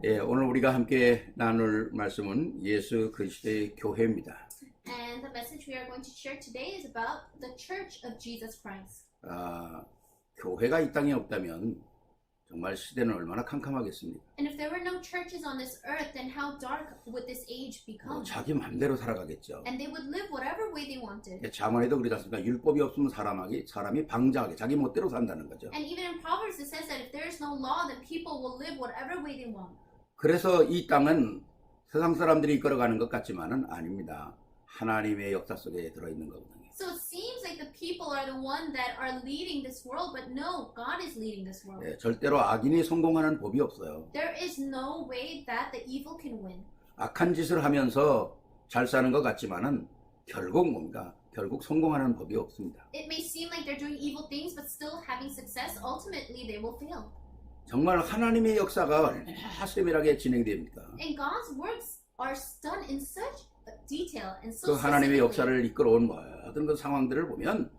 예, 오늘 우리가 함께 나눌 말씀은 예수 그리스도의 교회입니다. And the message we are going to share today is about the Church of Jesus Christ. 교회가 이 땅에 없다면 정말 시대는 얼마나 캄캄하겠습니까? And if there were no churches on this earth, then how dark would this age become? 자기 맘대로 살아가겠죠. And they would live whatever way they wanted. 잠언에도 그러지 않습니까? 율법이 없으면 사람이 방자하게 자기 멋대로 산다는 거죠. And even in Proverbs it says that if there is no law, then people will live whatever way they want. 그래서 이 땅은 세상 사람들이 이끌어가는 것 같지만은 아닙니다. 하나님의 역사 속에 들어있는 거거든요. So it seems like the people are the one that are leading this world, but no, God is leading this world. 예, 절대로 악인이 성공하는 법이 없어요. There is no way that the evil can win. 악한 짓을 하면서 잘 사는 것 같지만은 결국 뭔가 결국 성공하는 법이 없습니다. It may seem like they're doing evil things, but still having success, ultimately they will fail. 정말 하나님의 역사가 얼마나 세밀하게 진행됩니까? And God's works are done in such detail and 그 so 하나님의 specifically. 역사를 이끌어온 모든 그 상황들을 보면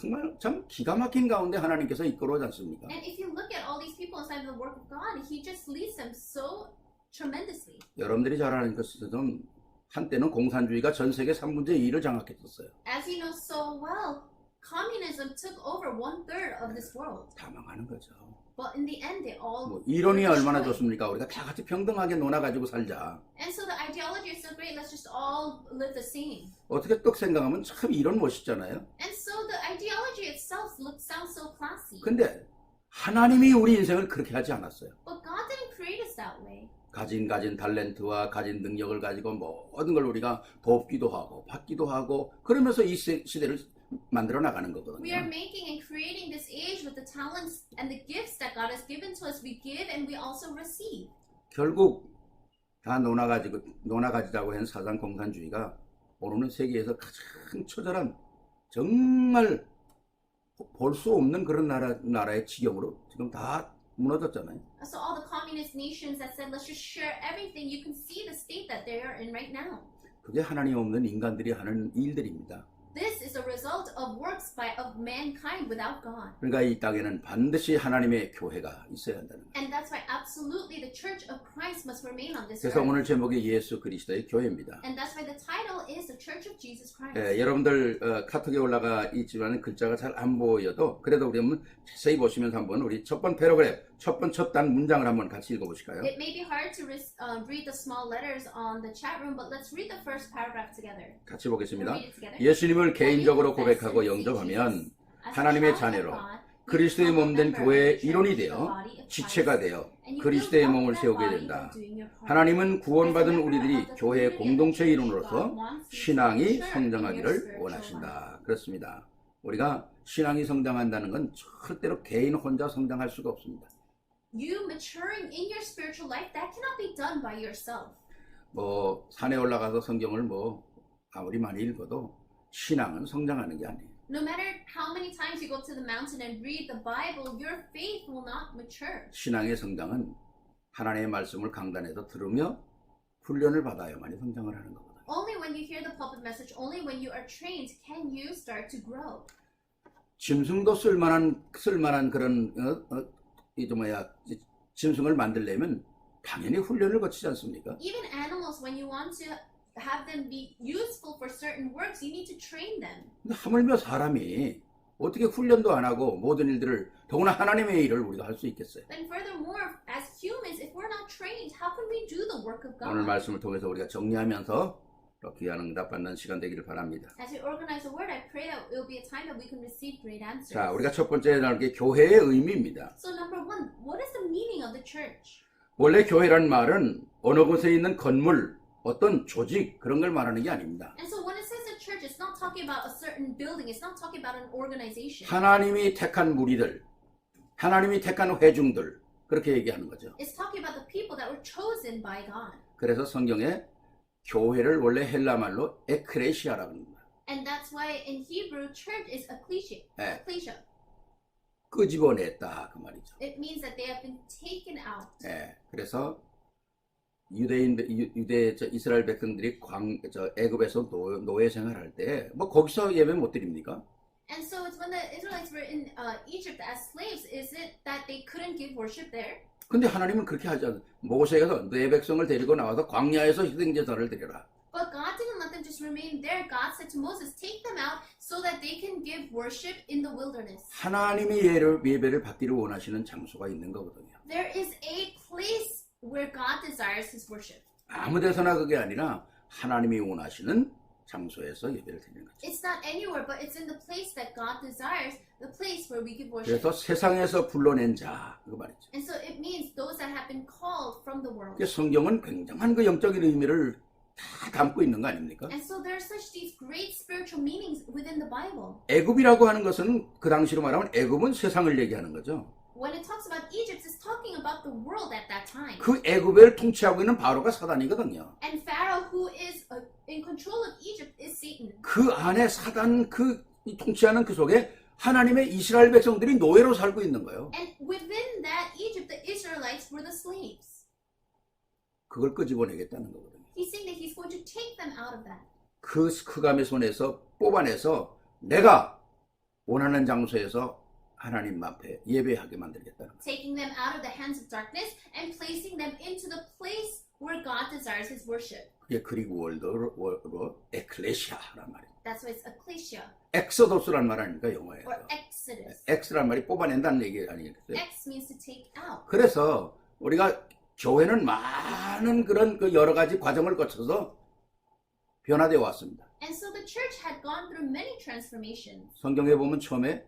정말 참 기가 막힌 가운데 하나님께서 이끌어오지 않습니까? And if you look at all these people inside the work of God, He just leads them so tremendously. 여러분들이 잘 아는 것처럼 한때는 공산주의가 전 세계 3분의 2를 장악했었어요. As you know so well, communism took over 1/3 of this world. 다 망하는 거죠. But in the end, they all 이론이 were 얼마나 destroyed. 좋습니까? 우리가 다 같이 평등하게 놀아가지고 살자. And so the ideology is so great. Let's just all live the same. 어떻게 또 생각하면 참 이론 멋있잖아요. And so the ideology itself sounds so classy. 근데 하나님이 우리 인생을 그렇게 하지 않았어요. But God didn't create us that way. 가진 탤런트와 가진 능력을 가지고 모든 걸 우리가 돕기도 하고 받기도 하고 그러면서 이 시대를 만들어 나가는 We are 거거든요. making and creating this age with the talents and the gifts that God has given to us. We give and we also receive. 결국 다 논아가지자고 한 사상 공산주의가 오늘은 세계에서 가장 처절한 정말 볼 수 없는 그런 나라의 지경으로 지금 다 무너졌잖아요. So all the communist nations that said let's just share everything, you can see the state that they are in right now. 그게 하나님 없는 인간들이 하는 일들입니다. This is a result of works of mankind without God. 그러니까 이 땅에는 반드시 하나님의 교회가 있어야 한다는 거예요. And that's why absolutely the Church of Christ must remain on this 그래서 earth. 오늘 제목이 예수 그리스도의 교회입니다. And that's why the title is the Church of Jesus Christ. 여러분들 카톡에 올라가 있지만 글자가 잘 안 보여도 그래도 우리 한번 자세히 보시면서 한번 우리 첫 번 패러그래프, 첫 단 문장을 한번 같이 읽어보실까요? It may be hard to read the small letters on the chat room, but let's read the first paragraph together. 같이 We'll 보겠습니다. read it together. 예수님을 개인적으로 고백하고 영접하면 하나님의 자녀로 그리스도의 몸된 교회의 일원이 되어 지체가 되어 그리스도의 몸을 세우게 된다. 하나님은 구원받은 우리들이 교회의 공동체 일원으로서 신앙이 성장하기를 원하신다. 그렇습니다. 우리가 신앙이 성장한다는 건 절대로 개인 혼자 성장할 수가 없습니다. You maturing in your spiritual life, that cannot be done by yourself. 산에 올라가서 성경을 아무리 많이 읽어도 신앙은 성장하는 게 아니에요. No matter how many times you go to the mountain and read the Bible, your faith will not mature. 신앙의 성장은 하나님의 말씀을 강단에서 들으며 훈련을 받아야만이 성장을 하는 거거든요. Only when you hear the pulpit message, only when you are trained, can you start to grow. 짐승도 쓸만한 그런 짐승을 만들려면 당연히 훈련을 거치지 않습니까? Even animals, when you want to have them be useful for certain works, you need to train them. 근데 하물며 사람이 어떻게 훈련도 안 하고 모든 일들을 더구나 하나님의 일을 우리가 할 수 있겠어요? Then furthermore, as humans, if we're not trained, how can we do the work of 오늘 God? 말씀을 통해서 우리가 정리하면서 귀한 응답 받는 시간 되기를 바랍니다. As we organize the word, I pray that it will be a time that we can receive great answers. 자, 우리가 첫 번째 나눌 게 교회의 의미입니다. So number one, what is the meaning of the church? 원래 교회란 말은 어느 곳에 있는 건물, 어떤 조직 그런 걸 말하는 게 아닙니다. And so when it says a church, it's not talking about a certain building. It's not talking about an organization. 하나님이 택한 무리들, 하나님이 택한 회중들 그렇게 얘기하는 거죠. It's talking about the people that were chosen by God. 그래서 성경에 교회를 원래 헬라 말로 에크레시아라고 합니다. And that's why in Hebrew, church is ecclesia. 네. Ecclesia. 끄집어냈다 그 말이죠. It means that they have been taken out. 그래서 이스라엘 백성들이 애굽에서 노예 생활할 때 거기서 예배 못 드립니까? And so it's when the Israelites were in Egypt as slaves, is it that they couldn't give worship there? 근데 하나님은 그렇게 하지 않아요. 모세가 내 백성을 데리고 나와서 광야에서 희생제사를 드려라. But God didn't let them just remain there. God said to Moses, take them out so that they can give worship in the wilderness. 하나님이 예배를 받기를 원하시는 장소가 있는 거거든요. There is a place where God desires his worship. 아무 데서나 그게 아니라 하나님이 원하시는 장소에서 예배를 드리는 거죠. It's not anywhere, but it's in the place that God desires, the place where we give worship. 그래서 세상에서 불러낸 자, 그 말이죠. And so it means those that have been called from the world. 성경은 굉장한 그 영적인 의미를 다 담고 있는 거 아닙니까? And so there are such these great spiritual meanings within the Bible. 애굽이라고 하는 것은 그 당시로 말하면 애굽은 세상을 얘기하는 거죠. When it talks about Egypt, it's talking about the world at that time. 그 애굽을 통치하고 있는 바로가 사단이거든요. And Pharaoh, who is in control of Egypt, is Satan. 그 안에 사단 이 통치하는 그 속에 하나님의 이스라엘 백성들이 노예로 살고 있는 거예요. And within that Egypt, the Israelites were the slaves. 그걸 끄집어내겠다는 거거든요. He's saying that he's going to take them out of that. 그 흑암의 손에서 뽑아내서 내가 원하는 장소에서 하나님 앞에 예배하게 만들겠다는 거예요. Taking them out of the hands of darkness and placing them into the place where God desires his worship. 그게 그리고 월드로 에클레시아란 말이에요. That's why it's ecclesia 엑소더스란 말 아닙니까 영어에요. or exodus. 엑스란 말이 뽑아낸다는 얘기 아니겠어요? Ex means to take out. 그래서 우리가 교회는 많은 그런 그 여러 가지 과정을 거쳐서 변화되어 왔습니다. And so the church had gone through many transformations. 성경에 보면 처음에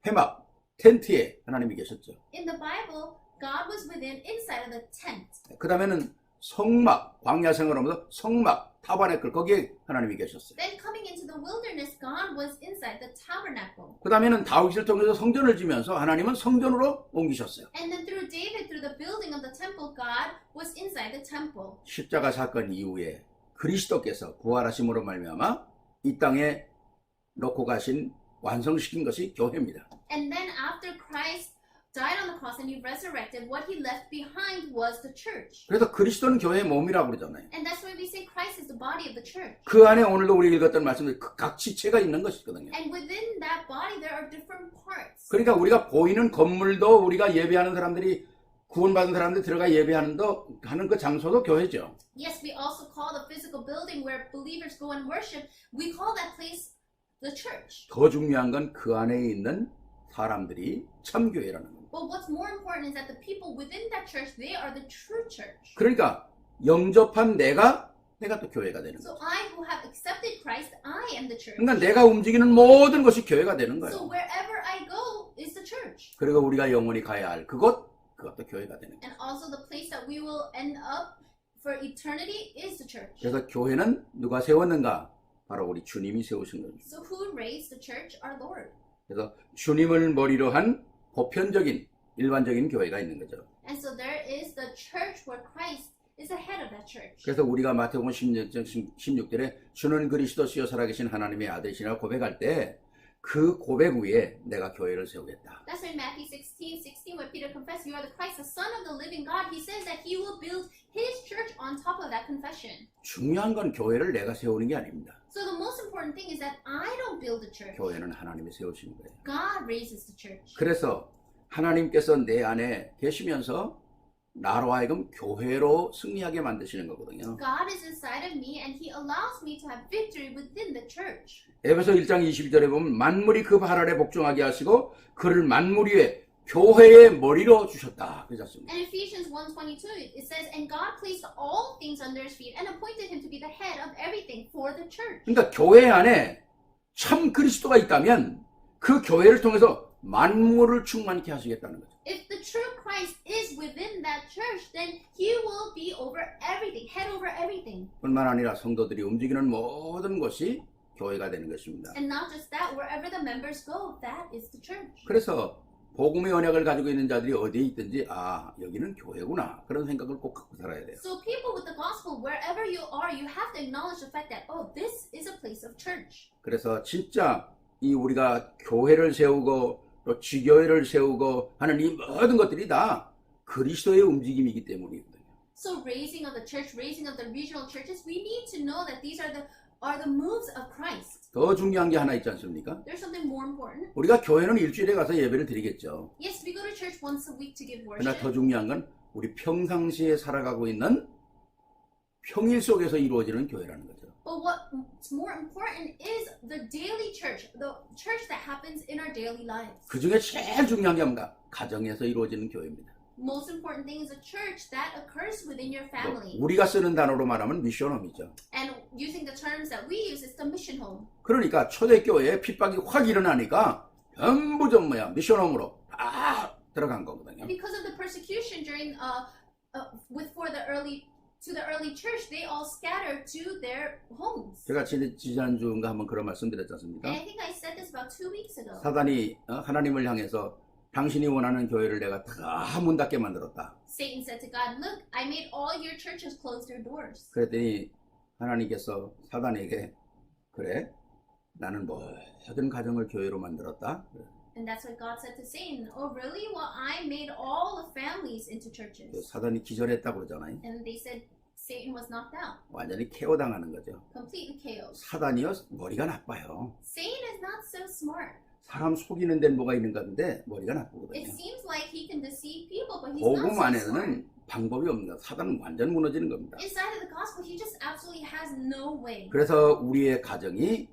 회막, 텐트에 하나님이 계셨죠. In the Bible, God was within inside of the tent. 그 다음에는 성막, 광야 생활하면서 성막, 타버네클 거기에 하나님이 계셨어요. Then coming into the wilderness, God was inside the tabernacle. 그 다음에는 다윗을 통해서 성전을 지면서 하나님은 성전으로 옮기셨어요. And then through David, through the building of the temple, God was inside the temple. 십자가 사건 이후에 그리스도께서 부활하심으로 말미암아 이 땅에 놓고 가신 완성시킨 것이 교회입니다. And then after Christ died on the cross and he resurrected, what he left behind was the church. 그래서 그리스도는 교회의 몸이라고 그러잖아요. And that's why we say Christ is the body of the church. 그 안에 오늘도 우리 읽었던 말씀들 각 지체가 있는 것이거든요. And within that body there are different parts. 그러니까 우리가 보이는 건물도 우리가 예배하는 사람들이 구원받은 사람들 들어가 예배하는 하는 그 장소도 교회죠. Yes, we also call the physical building where believers go and worship, we call that place the church. 더 중요한 건 그 안에 있는 사람들이 참 교회라는 겁니다. But what's more important is that the people within that church, they are the true church. 그러니까 영접한 내가 또 교회가 되는 거예요. So I who have accepted Christ, I am the church. 그러니까 내가 움직이는 모든 것이 교회가 되는 So 거예요. wherever I go is the church. 그리고 우리가 영원히 가야 할 그것도 교회가 되는 거예요. And also the place that we will end up for eternity is the church. 그래서 교회는 누가 세웠는가? 바로 우리 주님이 세우신 겁니다. So who raised the church? Our Lord. 그래서 주님을 머리로 한 보편적인 일반적인 교회가 있는 거죠. And so there is the church where Christ is the head of that church. 그래서 우리가 마태복음 16절에 주는 그리스도시요 살아계신 하나님의 아들이시라 고백할 때 그 고백 위에 내가 교회를 세우겠다. That's why in Matthew 16, where Peter confessed, you are the Christ, the Son of the living God. He says that he will build his church on top of that confession. 중요한 건 교회를 내가 세우는 게 아닙니다. So the most important thing is that I don't build the church. 교회는 하나님이 세우시는 거예요. God raises the church. 그래서 하나님께서 내 안에 계시면서 나로 하여금 교회로 승리하게 만드시는 거거든요. God is inside of me and he allows me to have victory within the church. 에베소 1장 22절에 보면 만물이 그 발 아래 복종하게 하시고 그를 만물 위에 교회의 머리로 주셨다. 그러셨습니다. And Ephesians 1:22 it says, and God placed all things under his feet and appointed him to be the head of everything for the church. 그러니까 교회 안에 참 그리스도가 있다면 그 교회를 통해서 만물을 충만케 하시겠다는 거죠. If the true Christ is within that church, then he will be over everything, head over everything. 뿐만 아니라 성도들이 움직이는 모든 것이 교회가 되는 것입니다. And not just that, wherever the members go, that is the church. 그래서 복음의 언약을 가지고 있는 자들이 어디에 있든지 여기는 교회구나 그런 생각을 꼭 갖고 살아야 돼요. So people with the gospel, wherever you are, you have to acknowledge the fact that, this is a place of church. 그래서 진짜 이 우리가 교회를 세우고 또 지교회를 세우고 하는 이 모든 것들이 다 그리스도의 움직임이기 때문이거든요. So raising of the church, raising of the regional churches, we need to know that these are the are the moves of Christ. 더 중요한 게 하나 있지 않습니까? There's something more important. 우리가 교회는 일주일에 가서 예배를 드리겠죠. Yes, we go to church once a week to give 그러나 worship. 더 중요한 건 우리 평상시에 살아가고 있는 평일 속에서 이루어지는 교회라는 거죠. But what's more important is the daily church, the church that happens in our daily lives. 그 중에 제일 중요한 게 뭔가? 가정에서 이루어지는 교회입니다. Most important thing is a church that occurs within your family. 우리가 쓰는 단어로 말하면 미션홈이죠. And using the terms that we use, it's the mission home. 그러니까 초대교회에 핍박이 확 일어나니까 전부 좀 미션홈으로 다 들어간 거거든요. And because of the persecution during for the early church, they all scattered to their homes. 제가 지난주인가 한번 그런 말씀 드렸지 않습니까? And I think I said this about 2 weeks ago. 사단이 하나님을 향해서 당신이 원하는 교회를 내가 다 문 닫게 만들었다. Satan said to God, "Look, I made all your churches close their doors." 그랬더니 하나님께서 사단에게 그래? 나는 모든 가정을 교회로 만들었다. And that's what God said to Satan. Oh, really? Well, I made all the families into churches. 사단이 기절했다고 그러잖아요. And they said Satan was knocked out. 완전히 KO 당하는 거죠. Completely KO'd. 사단이요 머리가 나빠요. Satan is not so smart. 사람 속이는 데는 뭐가 있는 건데 머리가 It 나쁘거든요. seems like he can deceive people, but he's not 복음 so smart. 안에는 방법이 없습니다. 사단은 완전 무너지는 겁니다. Inside of the gospel, he just absolutely has no way. 그래서 우리의 가정이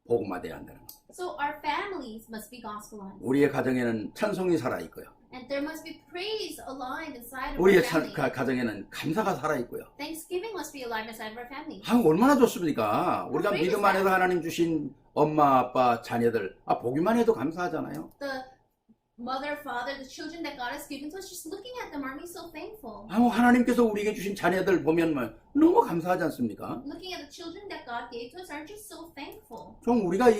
복음화돼야 한다는 거예요. So our families must be gospelized. 우리의 가정에는 찬송이 살아있고요. And there must be praise alive inside of 우리의 our family. 가정에는 감사가 살아있고요. Thanksgiving must be alive inside of our family. 얼마나 좋습니까? 우리가 믿음 안에서 하나님 주신 엄마, 아빠, 자녀들 보기만 해도 감사하잖아요. The mother, father, the children that God has given to us, just looking at them, aren't we so thankful? 하나님께서 우리에게 주신 자녀들 보면 너무 감사하지 않습니까? Looking at the children that God gave to us, aren't you so thankful? 좀 우리가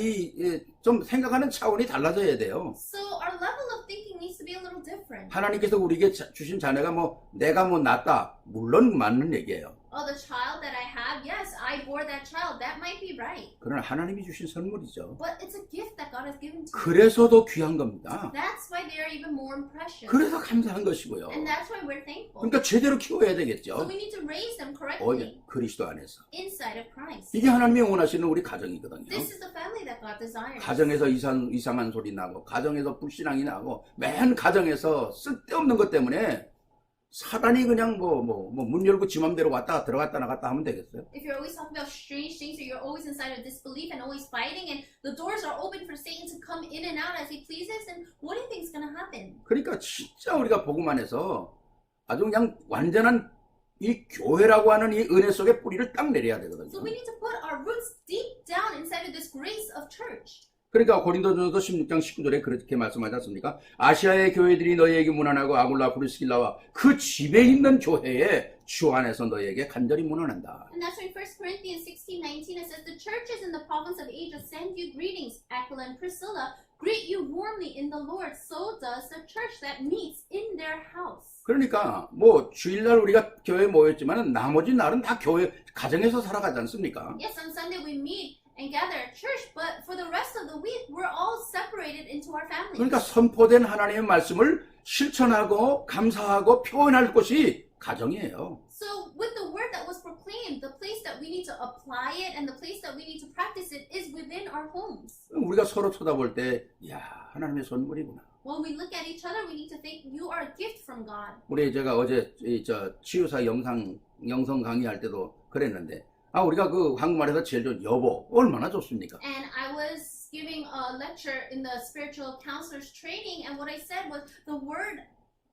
좀 생각하는 차원이 달라져야 돼요. So our level of thinking needs to be a little different. 하나님께서 우리에게 주신 자녀가 내가 낫다. 물론 맞는 얘기예요. Oh, the child that I have, yes, I bore that child. That might be right. 그러나 하나님이 주신 선물이죠. But it's a gift that God has given to us. 그래서 더 귀한 겁니다. That's why they are even more precious. 그래서 감사한 것이고요. And that's why we're thankful. 그러니까 제대로 키워야 So 되겠죠. we need to raise them correctly 그리스도 안에서. inside of Christ. 이게 하나님이 원하시는 우리 가정이거든요. This is the family that God desires. 가정에서 이상한 소리 나고 가정에서 불신앙이 나고 맨 가정에서 쓸데없는 것 때문에 사단이 그냥 문 열고 지 맘대로 왔다가 들어갔다 나갔다 하면 되겠어요? If you're always talking about strange things, or you're always inside of disbelief and always fighting, and the doors are open for Satan to come in and out as he pleases, then what do you think is going to happen? 그러니까 진짜 우리가 복음 안에서 아주 그냥 완전한 이 교회라고 하는 이 은혜 속에 뿌리를 딱 내려야 되거든요. So we need to put our roots deep down inside of this grace of church. 그러니까 고린도전서 16장 19절에 그렇게 말씀하지 않습니까? 아시아의 교회들이 너희에게 문안하고 아굴라 브리스길라와 그 집에 있는 교회에 주 안에서 너희에게 간절히 문안한다. And that's why in 1 Corinthians 16:19 it says, the churches in the province of Asia send you greetings. Aquila and Priscilla greet you warmly in the Lord. So does the church that meets in their house. 그러니까 주일날 우리가 교회에 모였지만 나머지 날은 다 교회 가정에서 살아가지 않습니까? Yes, on Sunday we meet and gather at church, but for the rest of the week, we're all separated into our families. 그러니까 선포된 하나님의 말씀을 실천하고 감사하고 표현할 곳이 가정이에요. So with the word that was proclaimed, the place that we need to apply it and the place that we need to practice it is within our homes. 우리가 서로 쳐다볼 때, 야, 하나님의 선물이구나. When we look at each other, we need to think you are a gift from God. 제가 어제 치유사 영성 강의할 때도 그랬는데, 우리가 한국말에서 제일 좋은 여보, 얼마나 좋습니까? And I was giving a lecture in the spiritual counselors training, and what I said was the word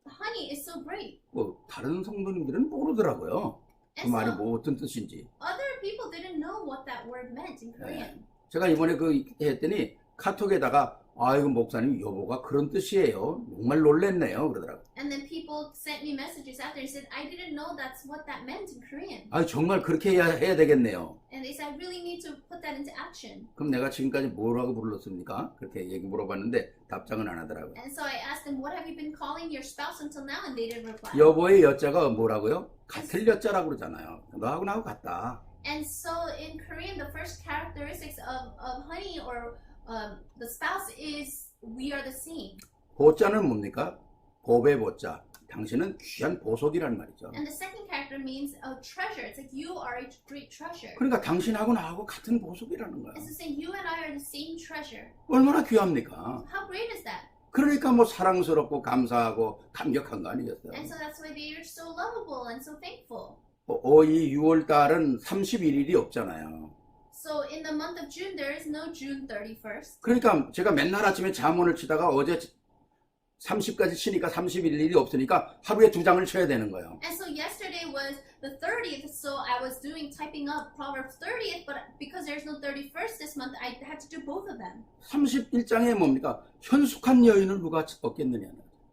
honey is so great. 다른 성도님들은 모르더라고요. 그 And 말이 so 어떤 뜻인지. other people didn't know what that word meant in Korean. 제가 이번에 했더니 카톡에다가 이거 목사님 여보가 그런 뜻이에요. 정말 놀랬네요. 그러더라고요. And then people sent me messages after and said, I didn't know that's what that meant in Korean. 정말 그렇게 해야 되겠네요. And they said, I really need to put that into action. 그럼 내가 지금까지 뭐라고 불렀습니까? 그렇게 얘기 물어봤는데 답장은 안 하더라고요. And so I asked them, what have you been calling your spouse until now? And they didn't reply. 여보의 여자가 뭐라고요? 같을 여자라고 그러잖아요. 너하고 나하고 같다. And so in Korean, the first characteristics of honey or the spouse is we are the same. 보자는 뭡니까? 보배 보자. 당신은 귀한 보석이란 말이죠. And the second benefactor means a treasure. It's like you are a great treasure. 그러니까 당신하고 나하고 같은 보석이라는 거야. It's to say you and I are the same treasure. 얼마나 귀합니까? How great is that? 그러니까 뭐 사랑스럽고 감사하고 감격한 거 아니겠어요? And so that's why they are so lovable and so thankful. 이 6월 달은 31일이 없잖아요. So in the month of June, there is no June 31st. 그러니까 제가 맨날 아침에 잠원을 치다가 어제 30까지 치니까 31일이 없으니까 하루에 2장을 쳐야 되는 거예요. And so yesterday was the 30th, so I was typing up Proverbs 30th, but because there's no 31st this month, I had to do both of them. 31장에 뭡니까? 현숙한 여인을 누가 얻겠느냐.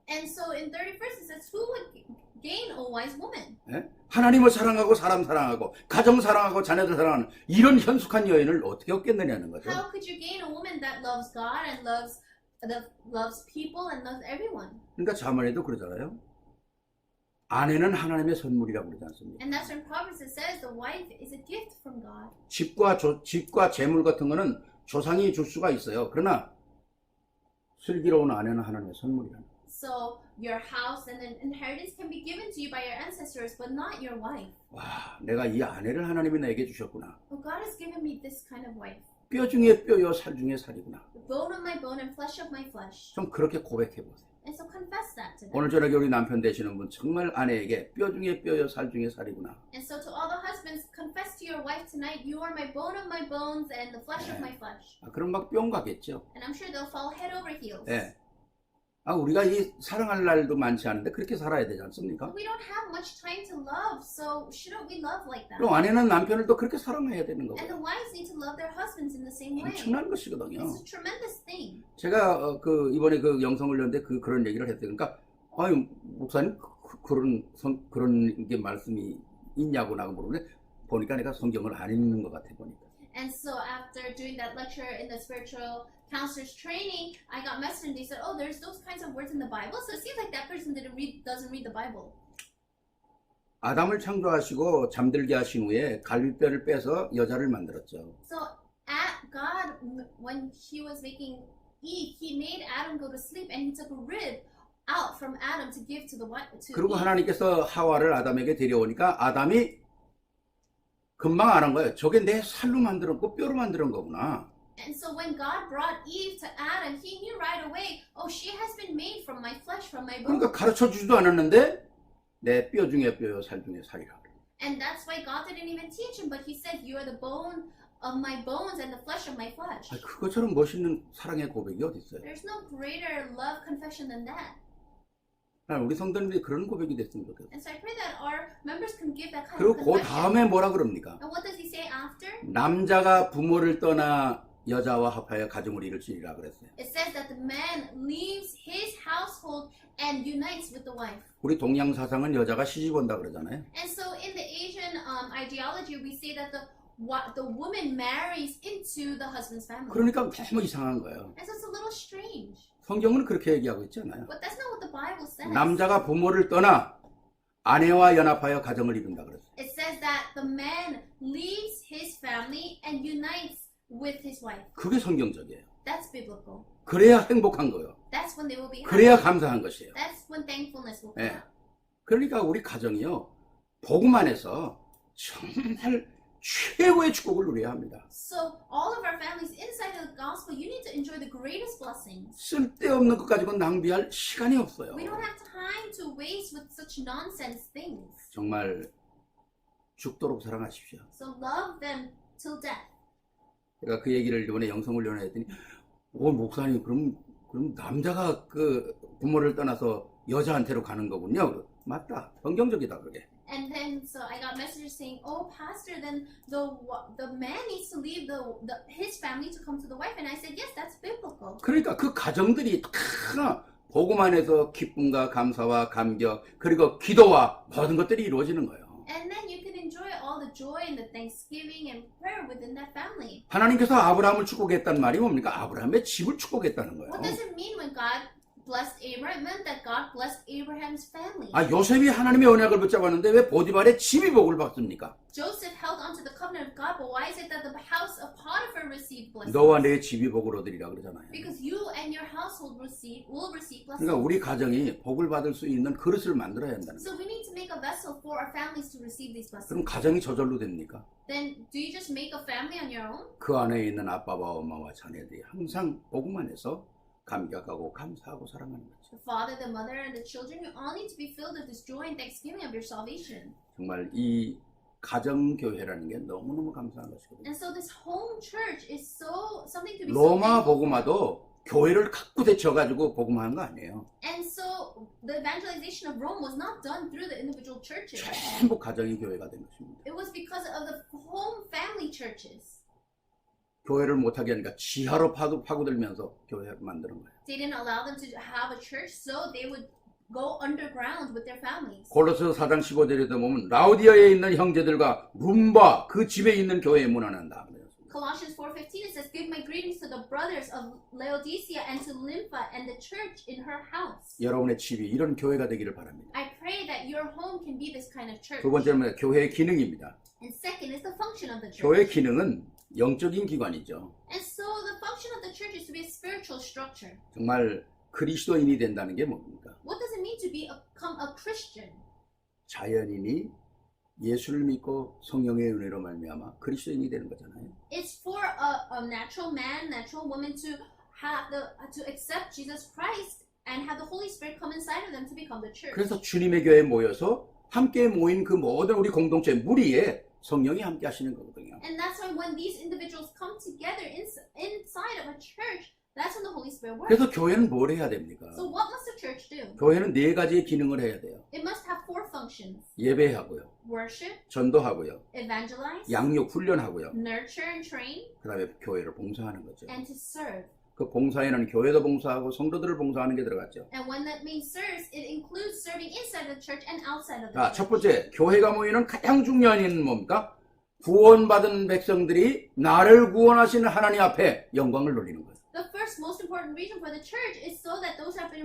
And so in 31st it says, who would gain a wise woman? 예? 하나님을 사랑하고 사람 사랑하고 가정 사랑하고 자녀들 사랑하는 이런 현숙한 여인을 어떻게 얻겠느냐는 거죠. How could you gain a woman that loves God and loves people and loves everyone? 그러니까 자문에도 그러잖아요. 아내는 하나님의 선물이라고 그러지 않습니까? And that's in Proverbs it says the wife is a gift from God. 집과 재물 같은 거는 조상이 줄 수가 있어요. 그러나 슬기로운 아내는 하나님의 선물이라는 거예요. So your house and an inheritance can be given to you by your ancestors, but not your wife. 와, 내가 이 아내를 하나님이 나에게 주셨구나. Well, God has given me this kind of wife. 뼈 중에 뼈요 살 중에 살이구나. The bone of my bone and flesh of my flesh. 좀 그렇게 고백해 보세요. And so confess that to them. 오늘 저녁에 우리 남편 되시는 분 정말 아내에게 뼈 중에 뼈요 살 중에 살이구나. And so to all the husbands, confess to your wife tonight, you are my bone of my bones and the flesh of my flesh. 그럼 막 뿅 가겠죠. And I'm sure they'll fall head over heels. 예. 우리가 이 사랑할 날도 많지 않은데 그렇게 살아야 되지 않습니까? We don't have much time to love, so shouldn't we love like that? 그럼 아내는 남편을 또 그렇게 사랑해야 되는 And the 거고요. wives need to love their husbands in the same way. 엄청난 것이거든요. It's a tremendous thing. 제가 이번에 그 영성을 렸는데 그런 얘기를 했어요. 그러니까 목사님 그런 게 말씀이 있냐고 나고 물어보는데 보니까 내가 성경을 안 읽는 것 같아 보니까. And so after doing that lecture in the spiritual counselor's training, I got messaged and they said, "Oh, there's those kinds of words in the Bible." So it seems like that person doesn't read the Bible. 아담을 창조하시고 잠들게 하신 후에 갈비뼈를 빼서 여자를 만들었죠. So God, when He was making Eve, He made Adam go to sleep, and He took a rib out from Adam to give to 그리고 Eve. 하나님께서 하와를 아담에게 데려오니까 아담이 금방 아는 거예요. 저게 내 살로 만들었고 뼈로 만든 거구나. And so when God brought Eve to Adam, He knew right away, oh, she has been made from my flesh, from my bone. 그러니까 가르쳐 주지도 않았는데 내 뼈 중에 뼈요 살 중에 살이라. And that's why God didn't even teach him, but He said, you are the bone of my bones and the flesh of my flesh. 그것처럼 멋있는 사랑의 고백이 어디 있어요? There's no greater love confession than that. 우리 성도님들이 그런 고백이 됐으면 좋겠어요. And so I pray that our members can give that kind 그리고 of 그 confession. 다음에 뭐라 그럽니까? And what does He say after? 남자가 부모를 떠나 여자와 합하여 가정을 이룰지니라 그랬어요. It says that the man leaves his household and unites with the wife. 우리 동양 사상은 여자가 시집 온다 그러잖아요. And so in the Asian ideology, we say that the woman marries into the husband's family. 그러니까 너무 이상한 거예요. And so it's a little strange. 성경은 그렇게 얘기하고 있지 않아요. But that's not what the Bible says. 남자가 부모를 떠나 아내와 연합하여 가정을 이룬다 그랬어요. It says that the man leaves his family and unites with his wife. 그게 성경적이에요. That's biblical. 그래야 행복한 거예요. That's when they will be happy. 그래야 감사한 것이에요. That's when thankfulness will come. 예. 그러니까 우리 가정이요. 복음 안에서 정말 최고의 축복을 누려야 합니다. So all of our families inside of the gospel, you need to enjoy the greatest blessings. 쓸데없는 것 가지고 낭비할 시간이 없어요. We don't have time to waste with such nonsense things. 정말 죽도록 사랑하십시오. So love them till death. 제가 그 얘기를 이번에 영성훈련을 했더니 목사님 그럼 남자가 그 부모를 떠나서 여자한테로 가는 거군요. 맞다. 성경적이다 그게. And then so I got messages saying, "Oh, pastor, then the man needs to leave his family to come to the wife." And I said, "Yes, that's biblical." 그러니까 그 가정들이 다 복음 안에서 기쁨과 감사와 감격 그리고 기도와 모든 것들이 이루어지는 거예요. And then you can enjoy all the joy and the thanksgiving and prayer within that family. 하나님께서 아브라함을 축복했다는 말이 뭡니까? 아브라함의 집을 축복했다는 거예요. What does it mean when God blessed Abraham, it meant that God blessed Abraham's family. 아, 요셉이 하나님의 언약을 붙잡았는데 왜 보디발의 집이 복을 받습니까? Joseph held on to the covenant of God, but why is it that the house of Potiphar received blessings? 너와 내 집이 복을 얻으리라 그러잖아요. Because you and your household will receive blessings. 그러니까 우리 가정이 복을 받을 수 있는 그릇을 만들어야 한다는 거예요. So we need to make a vessel for our families to receive these blessings. 그럼 가정이 저절로 됩니까? Then do you just make a family on your own? 그 안에 있는 아빠와 엄마와 자녀들이 항상 복음 안에서 감격하고 감사하고 사랑하는 거죠. The father, the mother, and the children, you all need to be filled with this joy and thanksgiving of your salvation. 정말 이 가정교회라는 게 너무너무 감사한 것이거든요. And so this home church is so something to be so 로마 thankful for. 복음화도 교회를 갖고 대쳐가지고 복음화한 거 아니에요. And so the evangelization of Rome was not done through the individual churches. 전부 가정이 교회가 된 것입니다. It was because of the home family churches. 교회를 못하게 하니까 지하로 파고들면서 교회를 만드는 거예요. They didn't allow them to have a church, so they would go underground with their families. 골로새 4장 15절에도 보면 라우디아에 있는 형제들과 룸바 그 집에 있는 교회에 문안한다. Colossians 4:15 it says, "Give my greetings to the brothers of Laodicea and to Lympha and the church in her house." 여러분의 집이 이런 교회가 되기를 바랍니다. I pray that your home can be this kind of church. 두 번째는 교회의 기능입니다. And second is the function of the church. 교회 기능은 영적인 기관이죠. And so the function of the church is to be a spiritual structure. 정말 그리스도인이 된다는 게 뭡니까? What does it mean to become a Christian? 자연인이 예수를 믿고 성령의 은혜로 말미암아 그리스도인이 되는 거잖아요. It's for a natural man, natural woman to accept Jesus Christ and have the Holy Spirit come inside of them to become the church. 그래서 주님의 교회에 모여서 함께 모인 그 모든 우리 공동체 무리에 성령이 함께 하시는 거거든요. And that's why when these individuals come together inside of a church, that's when the Holy Spirit works. 그래서 교회는 뭘 해야 됩니까? So what must the church do? 교회는 네 가지의 기능을 해야 돼요. It must have four functions: 예배하고요, worship, 전도하고요, evangelize, 양육 훈련하고요, nurture and train, 그다음에 교회를 봉사하는 거죠. and to serve. 그 봉사에는 교회도 봉사하고 성도들을 봉사하는 게 들어갔죠. And when that means serves, it includes serving inside the church and outside of the 자, church. 첫 번째, 교회가 모이는 가장 중요한 이유는 뭡니까? 구원받은 백성들이 나를 구원하시는 하나님 앞에 영광을 돌리는 거예요. The first most important reason for the church is so that those that have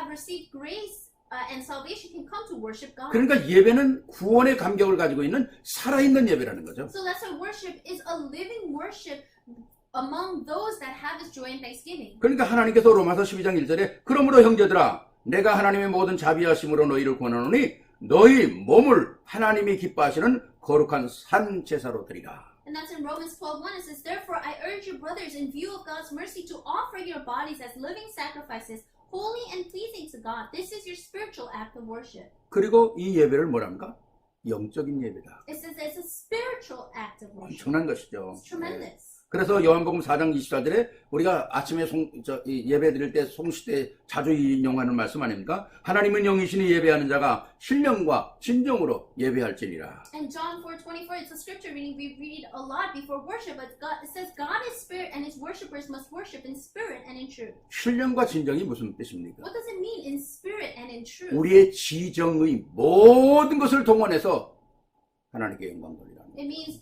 received grace and salvation can come to worship God. 그러니까 예배는 구원의 감격을 가지고 있는 살아있는 예배라는 거죠. So that's why worship is a living worship among those that have this joy and thanksgiving. 그러니까 하나님께서 로마서 12장 1절에 그러므로 형제들아 내가 하나님의 모든 자비하심으로 너희를 권하노니 너희 몸을 하나님이 기뻐하시는 거룩한 산 제사로 드리라. And that's in Romans 12:1. It says, "Therefore I urge you, brothers, in view of God's mercy, to offer your bodies as living sacrifices, holy and pleasing to God. This is your spiritual act of worship." 그리고 이 예배를 뭐랍니까? 영적인 예배다. It says it's a spiritual act of worship. 엄청난 것이죠. It's tremendous. 그래서 요한복음 4장 24절에 우리가 아침에 예배 드릴 때 송시 때 자주 인용하는 말씀 아닙니까? 하나님은 영이시니 예배하는 자가 신령과 진정으로 예배할지니라. And John 4:24, it's a scripture reading we read a lot before worship, but it says God is spirit and his worshipers must worship in spirit and in truth. 신령과 진정이 무슨 뜻입니까? What does it mean in spirit and in truth? 우리의 지정의 모든 것을 동원해서 하나님께 영광 돌리라는 It means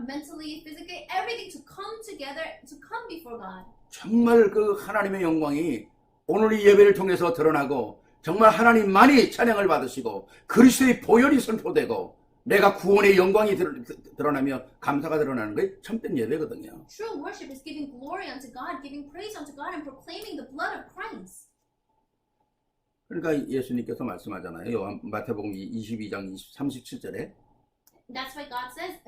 mentally, physically, everything to come together, to come before God. 정말 그 하나님의 영광이 오늘 이 예배를 통해서 드러나고 정말 하나님만이 찬양을 받으시고 그리스도의 보혈이 선포되고 내가 구원의 영광이 드러나며 감사가 드러나는 게 참된 예배거든요. True worship is giving glory unto God, giving praise unto God, and proclaiming the blood of Christ. 그러니까 예수님께서 말씀하잖아요. 마태복음 22장 37절에 That's why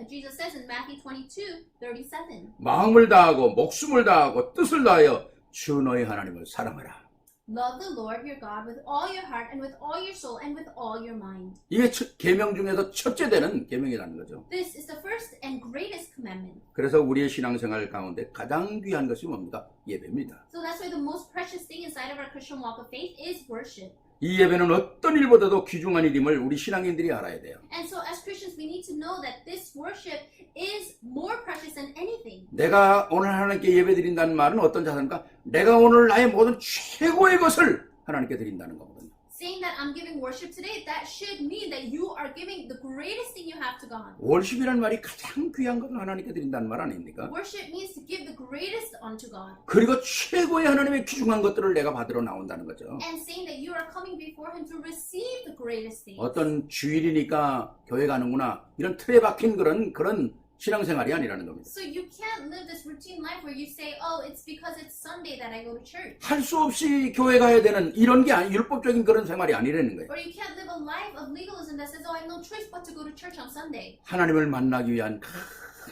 Jesus says in Matthew 22:37. 마음을 다하고 목숨을 다하고 뜻을 다하여 주 너희 하나님을 사랑하라. Love the Lord your God with all your heart and with all your soul and with all your mind. 이게 계명 중에서 첫째 되는 계명이라는 거죠. This is the first and greatest commandment. 그래서 우리의 신앙생활 가운데 가장 귀한 것이 뭡니까? 예배입니다. So that's why the most precious thing inside of our Christian walk of faith is worship. 이 예배는 어떤 일보다도 귀중한 일임을 우리 신앙인들이 알아야 돼요. And so as Christians we need to know that this worship is more precious than anything. 내가 오늘 하나님께 예배 드린다는 말은 어떤 자세입니까? 내가 오늘 나의 모든 최고의 것을 하나님께 드린다는 거거든요. saying that I'm giving worship today, that should mean that you are giving the greatest thing you have to God. 월십이란 말이 가장 귀한 것을 하나님께 드린다는 말 아닙니까? Worship means to give the greatest unto God. 그리고 최고의 하나님의 귀중한 것들을 내가 받으러 나온다는 거죠. And saying that you are coming before Him to receive the greatest things. 어떤 주일이니까 교회 가는구나 이런 틀에 박힌 그런 신앙생활이 아니라는 겁니다. So you can't live this routine life where you say, oh, it's because it's Sunday that I go to church. 할 수 없이 교회 가야 되는 이런 게 율법적인 그런 생활이 아니라는 거예요. Or you can't live a life of legalism that says, oh, I have no choice but to go to church on Sunday. 하나님을 만나기 위한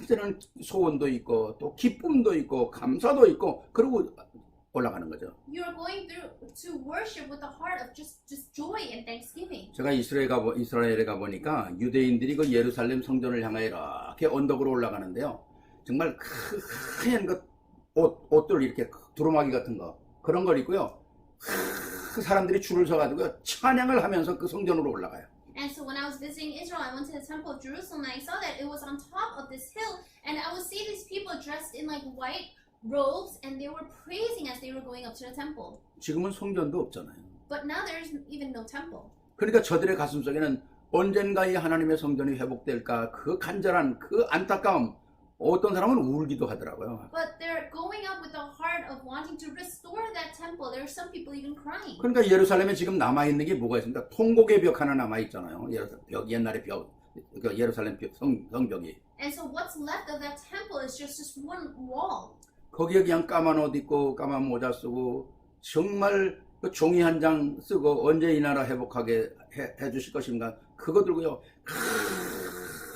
그런 소원도 있고 또 기쁨도 있고 감사도 있고 그러고 올라가는 거죠. You are going through to worship with the heart of just joy and thanksgiving. 제가 이스라엘에 가보니까 유대인들이 그 예루살렘 성전을 향해 이렇게 언덕으로 올라가는데요. 정말 하얀 옷들 이렇게 두루마기 같은 거 그런 걸 입고요. 그 사람들이 줄을 서가지고 찬양을 하면서 그 성전으로 올라가요. And so when I was visiting Israel, I went to the temple of Jerusalem and I saw that it was on top of this hill, and I would see these people dressed in like white robes, and they were praising as they were going up to the temple. 지금은 성전도 없잖아요. But now there is even no temple. 그러니까 저들의 가슴속에는 언젠가 이 하나님의 성전이 회복될까 그 간절한 그 안타까움 어떤 사람은 울기도 하더라고요. But they're going up with the heart of wanting to restore that temple. There are some people even crying. 그러니까 예루살렘에 지금 남아있는 게 뭐가 있습니까? 통곡의 벽 하나 남아있잖아요. 옛날의 벽, 그 예루살렘 성벽이. And so what's left of that temple is just this one wall. 거기에 그냥 까만 옷 입고 까만 모자 쓰고 정말 그 종이 한 장 쓰고 언제 이 나라 회복하게 해주실 것인가 그거 들고요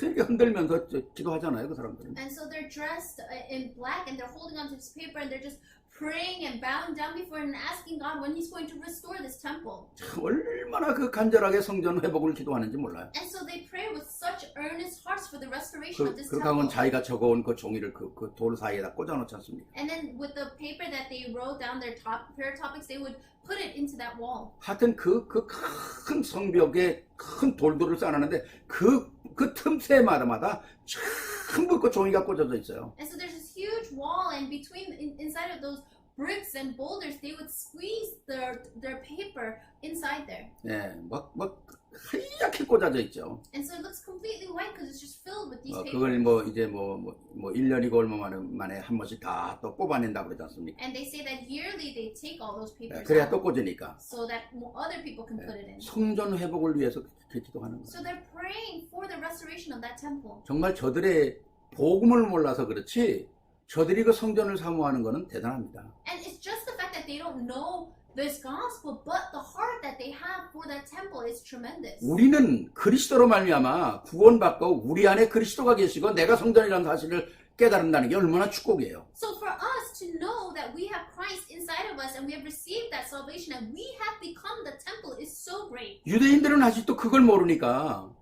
이렇게 흔들면서 기도하잖아요 그 사람들은. And so they're dressed in black and they're holding onto this paper and they're just praying and bowing down before Him and asking God when He's going to restore this temple. 얼마나 그 간절하게 성전 회복을 기도하는지 몰라요. And so they pray with such earnest hearts for the restoration of this 그렇게 하면 temple. 자기가 적어온 그 종이를 그 돌 사이에다 꽂아놓지 않습니까? And then with the paper that they wrote down their prayer topics, they would put it into that wall. 하여튼 그 큰 성벽에 큰 돌들을 쌓아놨는데 그 틈새마다 전부 그 종이가 꽂아져 있어요. And so there's this huge wall, and inside of those bricks and boulders, they would squeeze their paper inside there. 예, 막 하얗게 꽂아져 있죠. And so it looks completely white because it's just filled with these 그걸 papers. 이제 1년이고 얼마 만에 한 번씩 다 또 뽑아낸다고 그러지 않습니까? And they say that yearly they take all those papers 그래야 out 또 꽂으니까. so that other people can put it in. 성전 회복을 위해서 그렇게 기도하는 거예요. So they're praying for the restoration of that temple. 정말 저들의 복음을 몰라서 그렇지 저들이 그 성전을 사모하는 거는 대단합니다. And it's just the fact that they don't know this gospel, but the heart that they have for that temple is tremendous. 우리는 그리스도로 말미암아 구원받고 우리 안에 그리스도가 계시고 내가 성전이라는 사실을 깨달은다는 게 얼마나 축복이에요. So for us to know that we have Christ inside of us and we have received that salvation and we have become the temple is so great. 유대인들은 아직도 그걸 모르니까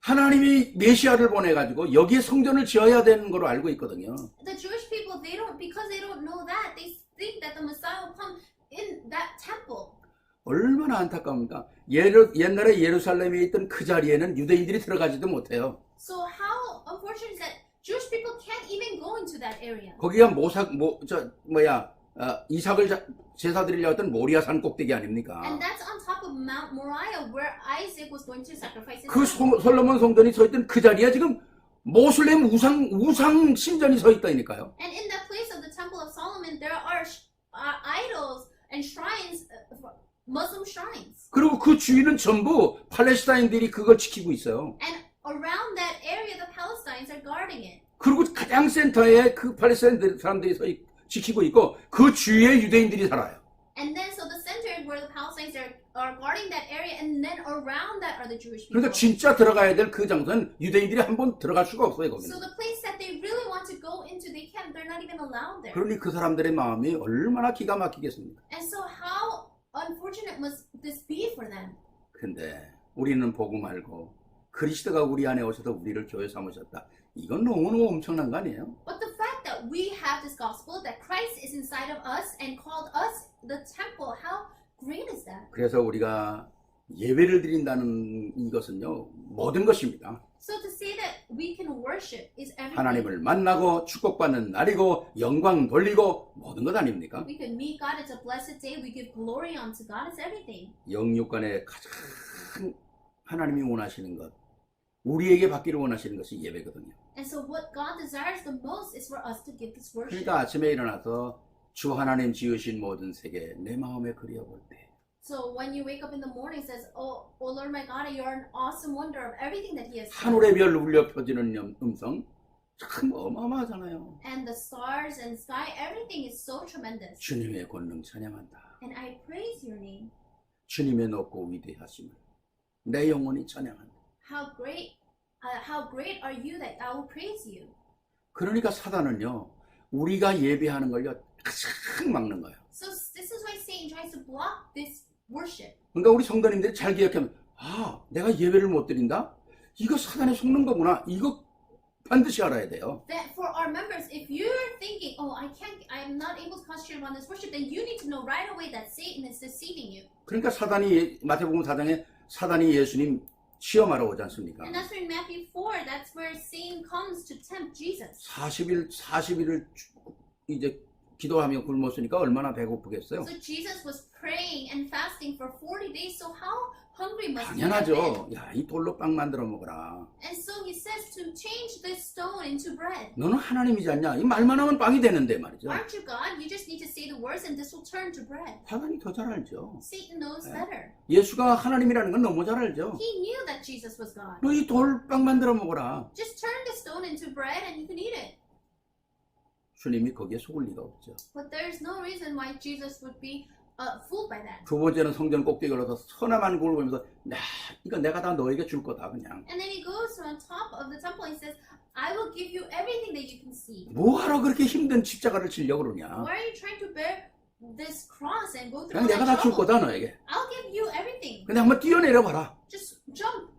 하나님이 메시아를 보내가지고 여기에 성전을 지어야 되는 걸로 알고 있거든요. The Jewish people, because they don't know that, they think that the Messiah will come in that temple. 얼마나 안타까웁니까? 옛날에 예루살렘에 있던 그 자리에는 유대인들이 들어가지도 못해요. So how unfortunate is that Jewish people can't even go into that area. 거기가 이삭을 제사 드리려 했던 모리아산 꼭대기 아닙니까? And that's on top of Mount Moriah where Isaac was going to sacrifice his 그 son. 솔로몬 성전이 서 있던 그 자리에 지금 모슬렘 우상 신전이 서 있다니까요. And in that place of the Temple of Solomon, there are idols and shrines, Muslim shrines. 그리고 그 주위는 전부 팔레스타인들이 그걸 지키고 있어요. And around that area, the Palestinians are guarding it. 그리고 가장 센터에 그 팔레스타인 사람들이 지키고 있고 그 주위에 유대인들이 살아요. And then, so the center is where the Palestinians are guarding that area, and then around that are the Jewish people. 그러니까 진짜 들어가야 될 그 장소는 유대인들이 한 번 들어갈 수가 없어요 거기는. So the place that they really want to go into, they're not even allowed there. 그러니 그 사람들의 마음이 얼마나 기가 막히겠습니까? And so how unfortunate must this be for them? 근데 우리는 복음 알고 그리스도가 우리 안에 오셔서 우리를 교회 삼으셨다. 이건 너무너무 엄청난 거 아니에요? But the fact that we have this gospel, that Christ is inside of us and called us the temple, how great is that? 그래서 우리가 예배를 드린다는 이것은요 모든 것입니다. So to say that we can worship is everything. 하나님을 만나고 축복받는 날이고 영광 돌리고 모든 것 아닙니까? We can meet God. It's a blessed day. We give glory unto God. It's everything. 영육간에 가장 하나님이 원하시는 것, 우리에게 받기를 원하시는 것이 예배거든요. And so what God desires the most is for us to give this worship. 그러니까 아침에 일어나서 주 하나님 지으신 모든 세계 내 마음에 그리워볼 때 So when you wake up in the morning, it says, "Oh Lord my God, you are an awesome wonder of everything that He has done." 하늘의 별 울려 펴지는 음성 참 어마어마하잖아요. And the stars and sky, everything is so tremendous. 주님의 권능 찬양한다. And I praise Your name. 주님의 높고 위대하심을 내 영혼이 찬양한다. How great are You that I will praise You. 그러니까 사단은요 우리가 예배하는 걸요 가장 막는 거예요. So this is why Satan tries to block this worship. 그러니까 우리 성도님들이 잘 기억하면 아 내가 예배를 못 드린다? 이거 사단에 속는 거구나. 이거 반드시 알아야 돼요. That for our members, if you're thinking, "Oh, I'm not able to concentrate on this worship," then you need to know right away that Satan is deceiving you. 그러니까 사단이 마태복음 4장에 사단이 예수님 시험하러 오지 않습니까? And that's where in Matthew 4, that's where Satan comes to tempt Jesus. 40일을 이제 기도하며 굶었으니까 얼마나 배고프겠어요? So Jesus was praying and fasting for 40 days. So how hungry must he have been? 당연하죠. 야, 이 돌로 빵 만들어 먹어라. And so he says to change this stone into bread. 너는 하나님이지 않냐? 이 말만 하면 빵이 되는데 말이죠. Aren't you God? You just need to say the words and this will turn to bread. 사단이 더 잘 알죠. Satan knows better. 예수가 하나님이라는 건 너무 잘 알죠. He knew that Jesus was God. 너 이 돌빵 만들어 먹어라. Just turn the stone into bread and you can eat it. 주님이 거기에 속을 리가 없죠. But there's no reason why Jesus would be fooled by that. 두 번째는 성전 꼭대기에 올라서 서나만 골을 보면서 야, 이거 내가 다 너에게 줄 거다 그냥. And then he goes on top of the temple and says, "I will give you everything that you can see." 뭐하러 그렇게 힘든 십자가를 지려고 그러냐. Why are you trying to bear this cross and go through 그냥 all 내가 that 다 줄 trouble? 거다 너에게. I'll give you everything. 근데 한번 뛰어내려 봐라. Just jump.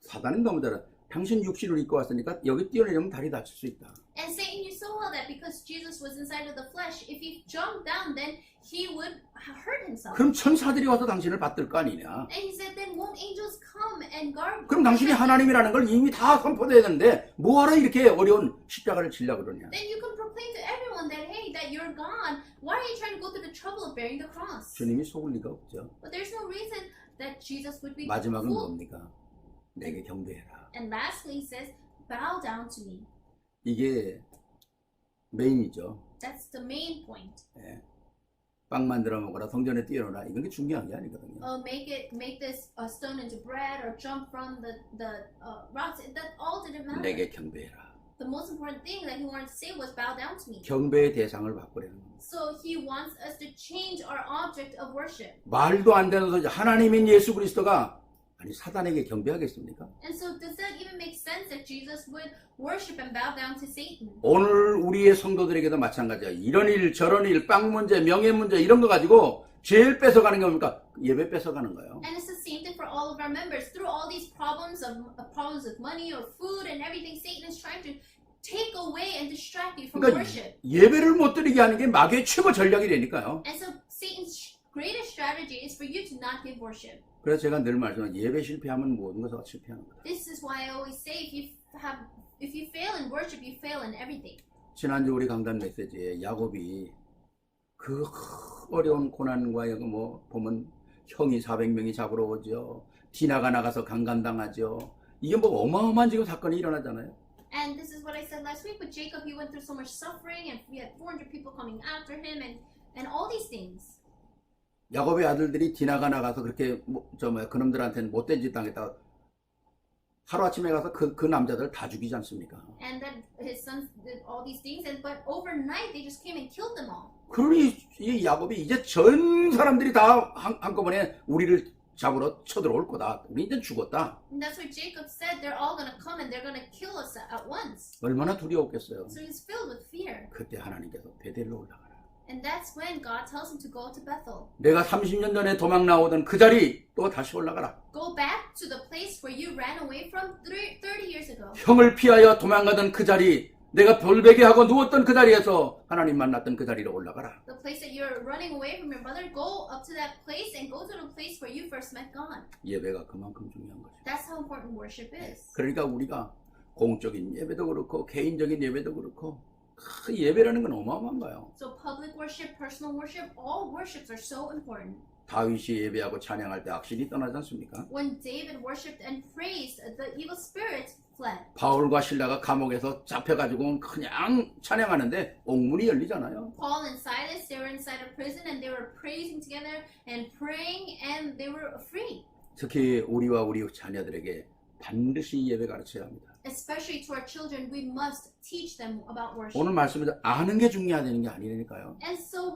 사단은 너무 잘 알아. 당신 육신을 입고 왔으니까 여기 뛰어내려면 다리 다칠 수 있다. And Satan knew so well that because Jesus was inside of the flesh, if he jumped down, then he would hurt himself. 그럼 천사들이 와서 당신을 받들 거 아니냐. And he said, then won't angels come and guard? 그럼 당신이 하나님이라는 걸 이미 다 선포돼야 되는데 뭐하러 이렇게 어려운 십자가를 지려고 그러냐. Then you can proclaim to everyone that, hey, that you're God. Why are you trying to go through the trouble of bearing the cross? 주님이 속을 리가 없죠. But there's no reason that Jesus would be 마지막은 fooled. 뭡니까? 내게 경배해라. And lastly, he says, bow down to me. 이게 메인이죠. That's the main point. 예. 빵 만들어 먹어라, 성전에 뛰어노라. 이건 게 중요한 게 아니거든요. Make this stone into bread or jump from the rocks. That all didn't matter. 내게 경배해라. The most important thing that he wanted to say was bow down to me. 경배의 대상을 바꾸려는 겁니다. So he wants us to change our object of worship. 말도 안 되는 소리. 하나님인 예수 그리스도가 아니 사단에게 경배하겠습니까? And so does that even make sense that Jesus would worship and bow down to Satan? 오늘 우리의 성도들에게도 마찬가지야. 이런 일 저런 일, 빵 문제, 명예 문제 이런 거 가지고 제일 뺏어가는 게 뭡니까? 예배 뺏어가는 거예요. And it's the same thing for all of our members. Through all these problems of money or food and everything, Satan is trying to take away and distract you from 그러니까 worship. 예배를 못 드리게 하는 게 마귀의 최고 전략이 되니까요. And so Satan's greatest strategy is for you to not give worship. 그래서 제가 늘 말씀하는 예배 실패하면 모든 것을 실패하는 거다. This is why I always say if you fail in worship, you fail in everything. 지난주 우리 강단 메시지에 야곱이 그 어려운 고난과 여기 뭐 보면 형이 400명이 잡으러 오죠. 디나가 나가서 강간당하죠. 이게 뭐 어마어마한 지금 사건이 일어나잖아요. And this is what I said last week with Jacob. He went through so much suffering, and we had 400 people coming after him, and all these things. 야곱의 아들들이 디나가 나가서 그렇게 그놈들한테는 못된 짓 당했다가 하루아침에 가서 그 남자들 다 죽이지 않습니까? And then his sons did all these things, but overnight they just came and killed them all. 그러니 이 야곱이 이제 전 사람들이 다 한꺼번에 우리를 잡으러 쳐들어올 거다. 우리 이제 죽었다. And that's what Jacob said. They're all going to come and they're going to kill us at once. 얼마나 두려웠겠어요. So he's filled with fear. 그때 하나님께서 베델로 올라가라. And that's when God tells him to go to Bethel. 내가 30년 전에 도망 나오던 그 자리 또 다시 올라가라. Go back to the place where you ran away from 30 years ago. 형을 피하여 도망가던 그 자리, 내가 돌베개하고 누웠던 그 자리에서 하나님 만났던 그 자리로 올라가라. The place that you're running away from your brother, go up to that place and go to the place where you first met God. 예배가 그만큼 중요한 거죠. That's how important worship is. 그러니까 우리가 공적인 예배도 그렇고 개인적인 예배도 그렇고 예배라는 건 어마어마한 거예요. So public worship, personal worship, all worships are so important. 다윗이 예배하고 찬양할 때 악신이 떠나지 않습니까? When David worshipped and praised, the evil spirits fled. 바울과 실라가 감옥에서 잡혀가지고 그냥 찬양하는데 옥문이 열리잖아요. Paul and Silas, they were inside a prison and they were praising together and praying and they were free. 특히 우리와 우리 자녀들에게 반드시 예배 가르쳐야 합니다. Especially to our children, we must teach them about worship. 오늘 말씀에서 아는 게 중요하다는 게 아니라니까요. And so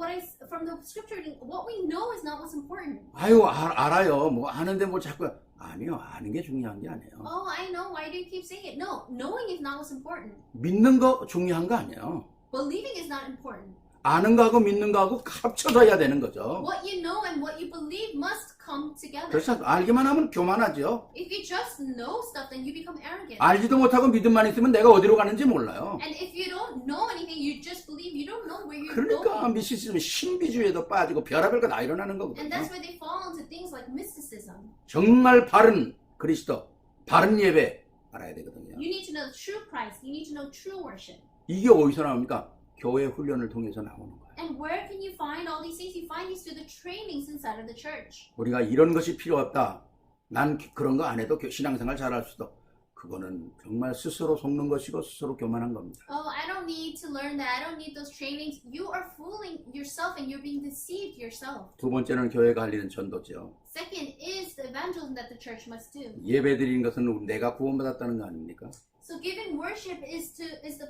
from the scripture reading, what we know is not what's important. 아유 알아요. 뭐 아는데 뭐 자꾸 아니요. 아는 게 중요한 게 아니에요. Oh, I know. Why do you keep saying it? No, knowing is not what's important. 믿는 거 중요한 거 아니에요. Believing is not important. 아는 거하고 믿는 거하고 합쳐서 해야 되는 거죠. What you know and what you believe must come together. 그래서 알기만 하면 교만하죠. If you just know stuff, then you become arrogant. 알지도 못하고 믿음만 있으면 내가 어디로 가는지 몰라요. And if you don't know anything, you just believe, you don't know where you're 그러니까 going. 미시즘은 신비주의에도 빠지고 별의별 거 다 일어나는 And 거거든요. that's where they fall into things like mysticism. 정말 바른 그리스도, 바른 예배 알아야 되거든요. You need to know the true Christ. You need to know true worship. 이게 어디서 나옵니까? 교회 훈련을 통해서 나오는 거예요. And where can you find all these things? You find these through the trainings inside of the church. 우리가 이런 것이 필요 없다. 난 그런 거 안 해도 신앙생활 잘할 수도. 그거는 정말 스스로 속는 것이고 스스로 교만한 겁니다. Oh, I don't need to learn that. I don't need those trainings. You are fooling yourself and you're being deceived yourself. 두 번째는 교회가 할 일은 전도죠. Second is the evangelism that the church must do. 예배 드리는 것은 내가 구원받았다는 거 아닙니까? So giving worship is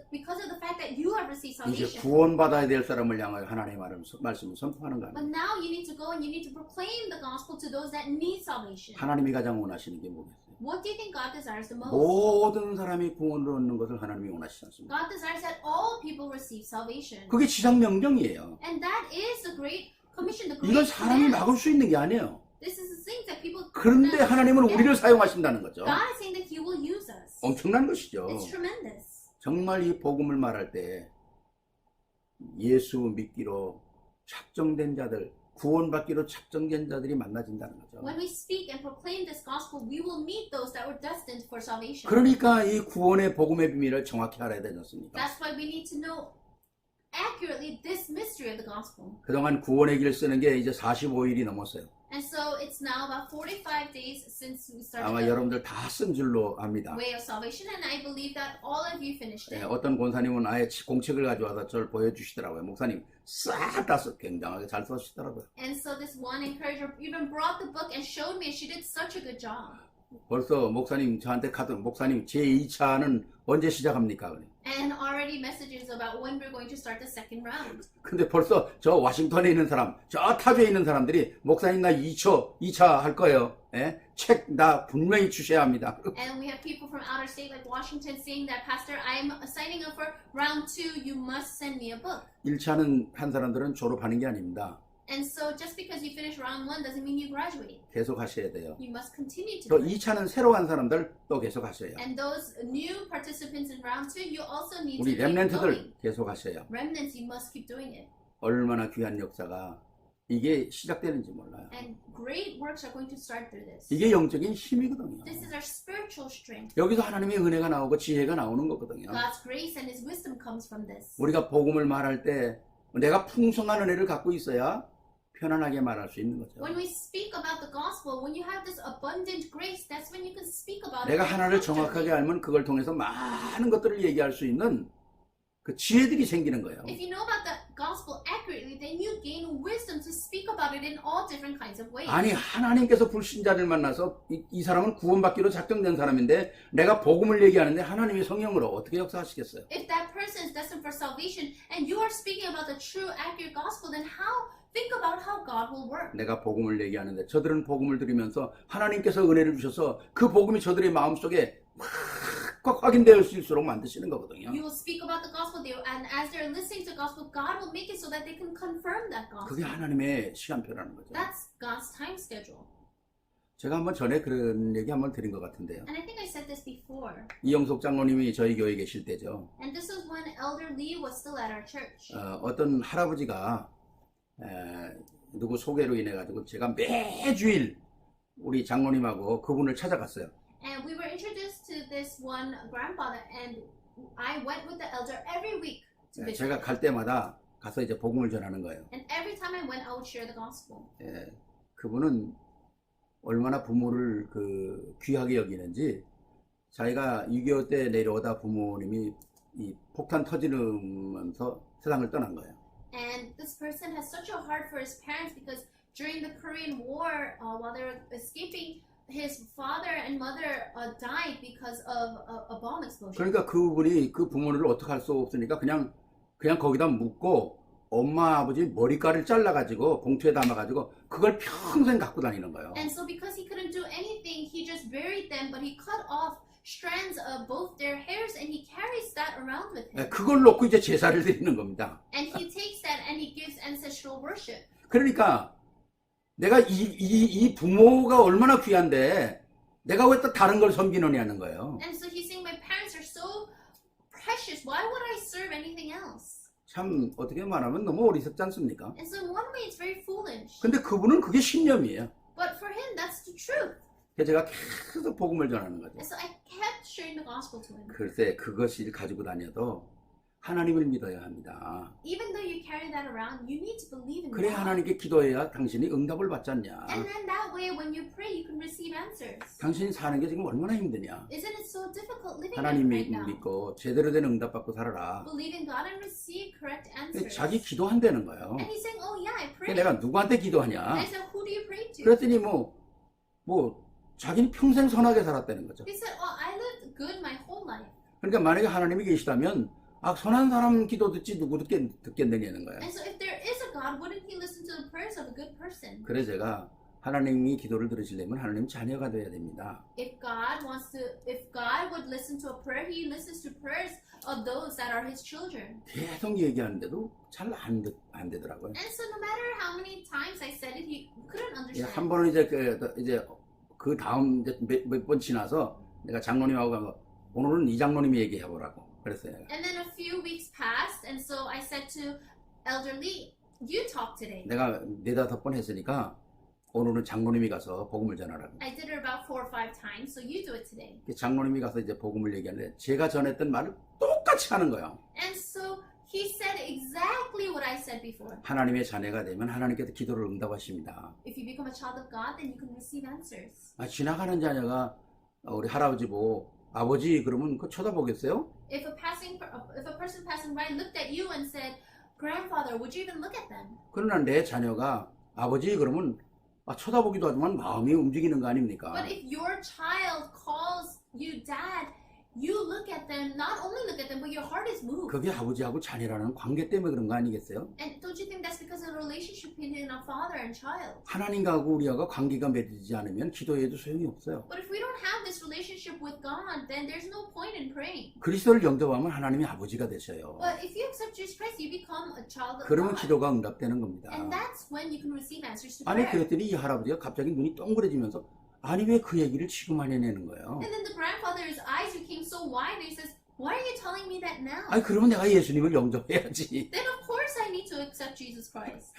because of the fact that you have received 이제 salvation. 구원받아야 될 사람을 향하여 하나님의 말씀을 선포하는 거 But 아닙니까? now you need to go and you need to proclaim the gospel to those that need salvation. 하나님이 가장 원하시는 게 뭐겠어요? What do you think God desires the most? 모든 사람이 구원을 얻는 것을 하나님이 원하시지 않습니까? God desires that all people receive salvation. 그게 지상 명령이에요. And that is the great commission, the 이건 great 사람이 command. 막을 수 있는 게 아니에요. This is the thing that people 그런데 하나님은 우리를 사용하신다는 거죠. God is saying that He will use us. 엄청난 것이죠. It's tremendous. 정말 이 복음을 말할 때 예수 믿기로 작정된 자들, 구원받기로 작정된 자들이 만나진다는 거죠. When we speak and proclaim this gospel, we will meet those that were destined for salvation. 그러니까 이 구원의 복음의 비밀을 정확히 알아야 되지 않습니까? That's why we need to know accurately this mystery of the gospel. 그동안 구원의 길 쓰는 게 이제 45일이 넘었어요. And so it's now about 45 days since we started 아마 the 여러분들 다 쓴 줄로 압니다. way of salvation, and I believe that all of you finished 예, it. 어떤 권사님은 아예 공책을 가져와서 저를 보여주시더라고요. 목사님 싹 다 굉장하게 잘 써주시더라고요. And so this one encourager even brought the book and showed me, and she did such a good job. 벌써 목사님 저한테 카드 목사님 제 2차는 언제 시작합니까? 그래. And already messages about when we're going to start the second round. 근데 벌써 저 워싱턴에 있는 사람, 저 타주에 있는 사람들이 목사님 나 2차 할 거예요. 예? 책 나 분명히 주셔야 합니다. And we have people from outer state like Washington saying that, Pastor, I'm signing up for round 2. You must send me a book. 1차는 한 사람들은 졸업하는 게 아닙니다. And so just because you finish round 1 doesn't mean you graduate. 계속 하셔야 돼요. You must continue to 또 do it. 2차는 새로 한 사람들 또 계속 하셔요. And those new participants in round 2, you also need to 우리 keep going. 렘넌트들 계속 하셔요. Remnants, you must keep doing it. 얼마나 귀한 역사가 이게 시작되는지 몰라요. And great works are going to start through this. 이게 영적인 힘이거든요. This is our spiritual strength. 여기서 하나님의 은혜가 나오고 지혜가 나오는 거거든요. God's grace and His wisdom comes from this. 우리가 복음을 말할 때 내가 풍성한 은혜를 갖고 있어야 편안하게 말할 수 있는 거죠. When we speak about the gospel, when you have this abundant grace, that's when you can speak about 내가 it. 하나를 정확하게 알면 그걸 통해서 많은 것들을 얘기할 수 있는 그 지혜들이 생기는 거예요. If you know about the gospel accurately, then you gain wisdom to speak about it in all different kinds of ways. 아니 하나님께서 불신자를 만나서 이 사람은 구원받기로 작정된 사람인데 내가 복음을 얘기하는데 하나님이 성령으로 어떻게 역사하시겠어요? If that person is destined for salvation and you are speaking about the true, accurate gospel, then think about how God will work. 내가 복음을 얘기하는데 저들은 복음을 들으면서 하나님께서 은혜를 주셔서 그 복음이 저들의 마음속에 확 확인될 수 있도록 만드시는 거거든요. You will speak about the gospel, and as they're listening to the gospel, God will make it so that they can confirm that 그게 gospel. 하나님의 시간표라는 거죠. That's God's time schedule. 제가 한번 전에 그런 얘기 한번 드린 것 같은데요. And I think I said this before. 이영석 장로님이 저희 교회에 계실 때죠. And this was when Elder Lee was still at our church. 어떤 할아버지가 누구 소개로 인해 가지고 제가 매주일 우리 장로님하고 그분을 찾아갔어요. And we were introduced to this one grandfather, and I went with the elder every week to 예, visit. 제가 갈 때마다 가서 이제 복음을 전하는 거예요. And every time I went, I would share the gospel. 예, 그분은 얼마나 부모를 귀하게 여기는지 자기가 6.25 때 내려오다 부모님이 이 폭탄 터지면서 세상을 떠난 거예요. And this person has such a heart for his parents because during the Korean War, while they were escaping, his father and mother died because of a bomb explosion. 그러니까 그분이 그 부모를 어떻게 할 수 없으니까 그냥 거기다 묻고 엄마 아버지 머리카락을 잘라가지고 봉투에 담아가지고 그걸 평생 갖고 다니는 거예요. And so because he couldn't do anything, he just buried them, but he cut off strands of both their hairs and he carries that around with him. 예, 그걸 놓고 이제 제사를 드리는 겁니다. And he takes that and he gives ancestral worship. 그러니까 내가 이 부모가 얼마나 귀한데 내가 왜 또 다른 걸 섬기느냐는 거예요. And so he's saying, my parents are so precious. Why would I serve anything else? 참 어떻게 말하면 너무 어리석지 않습니까? And so in one way, it's very foolish. 근데 그분은 그게 신념이에요. But for him, that's the truth. 그래서 제가 계속 복음을 전하는 거죠. And so I kept sharing the gospel to him. 글쎄 그것을 가지고 다녀도 하나님을 믿어야 합니다. Even though you carry that around, you need to believe in 그래 God. 하나님께 기도해야 당신이 응답을 받지 않냐. And then that way, when you pray, you can receive answers. 당신이 사는 게 지금 얼마나 힘드냐. Isn't it so difficult living 하나님 right now? 믿고 제대로 된 응답 받고 살아라. Believe in God and receive correct 근데 answers. 자기 기도한다는 거예요. And he's saying, oh yeah, I pray. 내가 누구한테 And 기도하냐. I said, who do you pray to? 그랬더니 자기는 평생 선하게 살았다는 거죠. He said, oh, I lived good my whole life. 그러니까 만약에 하나님이 계시다면 선한 사람 기도 듣지 누구 듣겠느냐는 거예요. And so if there is a God, wouldn't he listen to the prayers of a good person? 그래 제가 하나님이 기도를 들으시려면 하나님 자녀가 되어야 됩니다. If God would listen to a prayer, he listens to prayers of those that are his children. 계속 얘기하는데도 잘 안 되더라고요. And so no matter how many times I said it, he couldn't understand. 한 번은 이제 그 다음 몇 번 지나서 내가 장로님하고 가서 오늘은 이 장로님이 얘기해 보라고 그랬어요. And then a few weeks passed, and so I said to Elder Lee, you talk today. 내가 4-5번 했으니까 오늘은 장로님이 가서 복음을 전하라고. I did it about 4 or 5 times, so you do it today. 장로님이 가서 이제 복음을 얘기하는데 제가 전했던 말을 똑같이 하는 거예요. And so he said exactly what I said before. 하나님의 자녀가 되면 하나님께서 기도를 응답하십니다. If you become a child of God, then you can receive answers. 지나가는 자녀가 우리 할아버지 보고 아버지 그러면 그거 쳐다보겠어요? If a person passing by looked at you and said, grandfather, would you even look at them? 그러나 내 자녀가 아버지 그러면 쳐다보기도 하지만 마음이 움직이는 거 아닙니까? But if your child calls you dad, you look at them, not only look at them, but your heart is moved. 그게 아버지하고 자녀라는 관계 때문에 그런 거 아니겠어요? And don't you think that's because of the relationship between a father and child? 하나님하고 우리하고 관계가 맺어지지 않으면 기도해도 소용이 없어요. But if we don't have this relationship with God, then there's no point in praying. 그리스도를 영접하면 하나님이 아버지가 되셔요. But if you accept Jesus Christ, you become a child of 그러면 God. 기도가 응답되는 겁니다. And that's when you can receive answers to 아니 prayer. 그랬더니 이 할아버지가 갑자기 눈이 동그래지면서 아니 왜 그 얘기를 지금 안 해내는 거예요? And then the grandfather's eyes became so wide, and he says, why are you telling me that now? 아니 그러면 내가 예수님을 영접해야지. Then of course I need to accept Jesus Christ.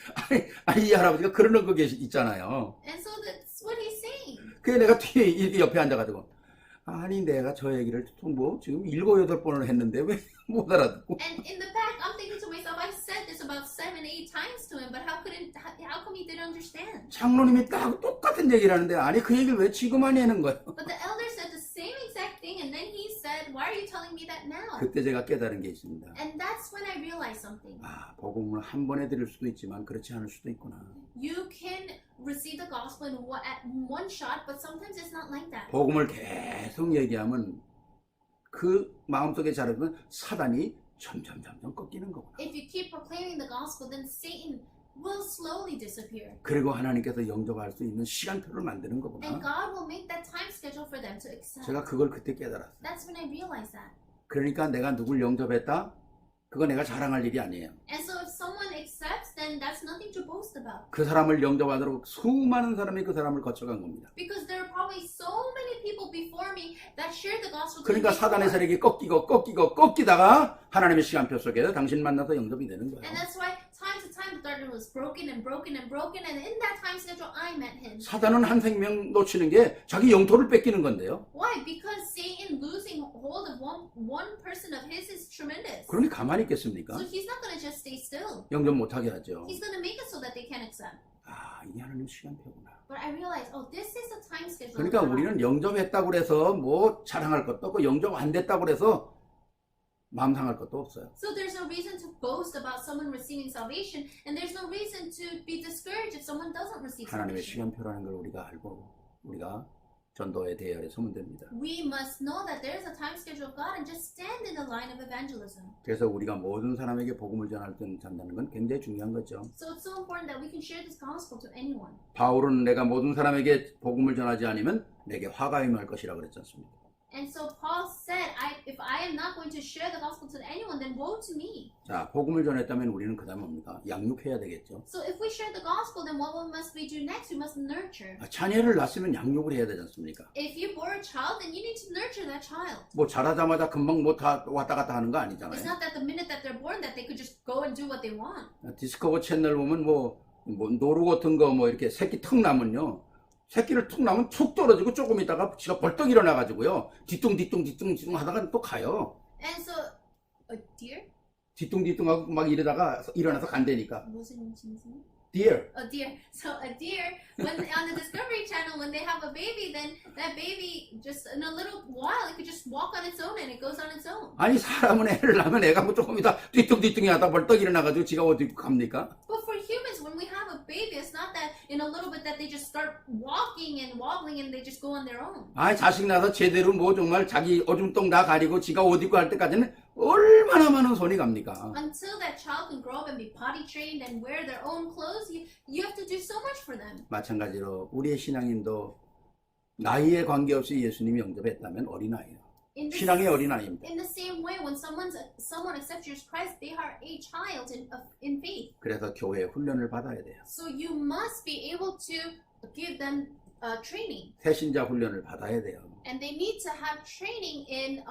아니 이 할아버지가 그러는 거 있잖아요. And so that's what he's saying. 그래 내가 뒤에 이렇게 옆에 앉아가지고 아니 내가 저 얘기를 지금 7-8번을 했는데 왜 못 알아듣고? And in the back, I'm thinking to myself, I said this about 7-8 times to him, but how come he didn't understand? 장로님이 딱 똑같은 얘기를 하는데 아니 그 얘기를 왜 지금 안 하는 거예요? But the elder said the same exact thing, and then he said, why are you telling me that now? 그때 제가 깨달은 게 있습니다. And that's when I realized something. 복음을 한 번에 드릴 수도 있지만 그렇지 않을 수도 있구나. You can receive the gospel at one shot, but sometimes it's not like that. 복음을 계속 얘기하면 그 마음속에 자라면 사단이 점점 꺾이는 거구나. If you keep proclaiming the gospel, then Satan will slowly disappear. 그리고 하나님께서 영접할 수 있는 시간표를 만드는 And 거구나. God will make that time schedule for them to accept. 제가 그걸 그때 깨달았어요. That's when I realized that. 그러니까 내가 누굴 영접했다? 그거 내가 자랑할 일이 아니에요. And so if someone accepts, then that's nothing to boast about. 그 사람을 영접하도록 수많은 사람이 그 사람을 거쳐간 겁니다. Because there are probably so many people before me that shared the gospel. 그러니까 사단의 세력이 꺾이다가 하나님의 시간표 속에서 당신 만나서 영접이 되는 거예요. And that's why time to time kindergarten was broken and broken and broken, and in that time schedule, I met him. 사단은 한 생명 놓치는 게 자기 영토를 뺏기는 건데요. Why? Because Satan losing hold of one person of his is tremendous. 그러니 가만히 있겠습니까? So he's not going to just stay still. 영접 못하게 하죠. He's going to make it so that they can't accept. 아, 이게 하나님 시간표구나. But I realized, oh, this is the time schedule. 그러니까 of God. 우리는 영접했다고 그래서 뭐 자랑할 것도 없고 영접 안 됐다고 그래서 마음 상할 것도 없어요. So there's no reason to boast about someone receiving salvation, and there's no reason to be discouraged if someone doesn't receive 하나님의 salvation. 시간표라는 걸 우리가 알고 우리가 전도의 대열에 서면 됩니다. We must know that there is a time schedule of God and just stand in the line of evangelism. 그래서 우리가 모든 사람에게 복음을 전할 때 전다는 건 굉장히 중요한 거죠. So it's so important that we can share this gospel to anyone. 바울은 내가 모든 사람에게 복음을 전하지 않으면 내게 화가 임할 것이라 그랬지 않습니까? And so Paul said, if I am not going to share the gospel to anyone, then woe to me. 자, 복음을 전했다면 우리는 그다음 뭡니까? 양육해야 되겠죠. So if we share the gospel, then what must we do next? We must nurture. 자녀를 낳았으면 양육을 해야 되지 않습니까? If you bore a child, then you need to nurture that child. 뭐 자라자마자 금방 뭐 다 왔다 갔다 하는 거 It's 아니잖아요. not that the minute that they're born that they could just go and do what they want. 디스커버 채널 보면 뭐 노루 같은 거 뭐 이렇게 새끼 턱 나면요. 새끼를 툭 나면 툭 떨어지고 조금 있다가 지가 벌떡 일어나가지고요. 뒤뚱 하다가 또 가요. And so, a deer? 뒤뚱하고 막 이러다가 일어나서 간다니까. 무슨 짐승? Deer. A deer. So a deer, when on the Discovery Channel, when they have a baby, then that baby just in a little while it could just walk on its own and it goes on its own. 아니 사람은 애를 낳으면 애가 뭐 조금 있다 뒤뚱 하다 벌떡 일어나가지고 지가 어디 갑니까? But for humans, when we have a baby, it's not that in a little bit that they just start walking and wobbling and they just go on their own. 아니 자식 낳아서 제대로 뭐 정말 자기 오줌똥 다 가리고 지가 어디 있고 할 때까지는 얼마나 많은 손이 갑니까? Until that child can grow up and be potty trained and wear their own clothes, you have to do so much for them. 마찬가지로 우리의 신앙인도 나이에 관계없이 예수님이 영접했다면 어린아이예요. In the, 신앙의 어린아이입니다. in the same way, when someone accepts Jesus Christ, they are a child in faith. 그래서 교회 훈련을 받아야 돼요. So you must be able to give them training, 새신자 훈련을 받아야 돼요. and they need to have training in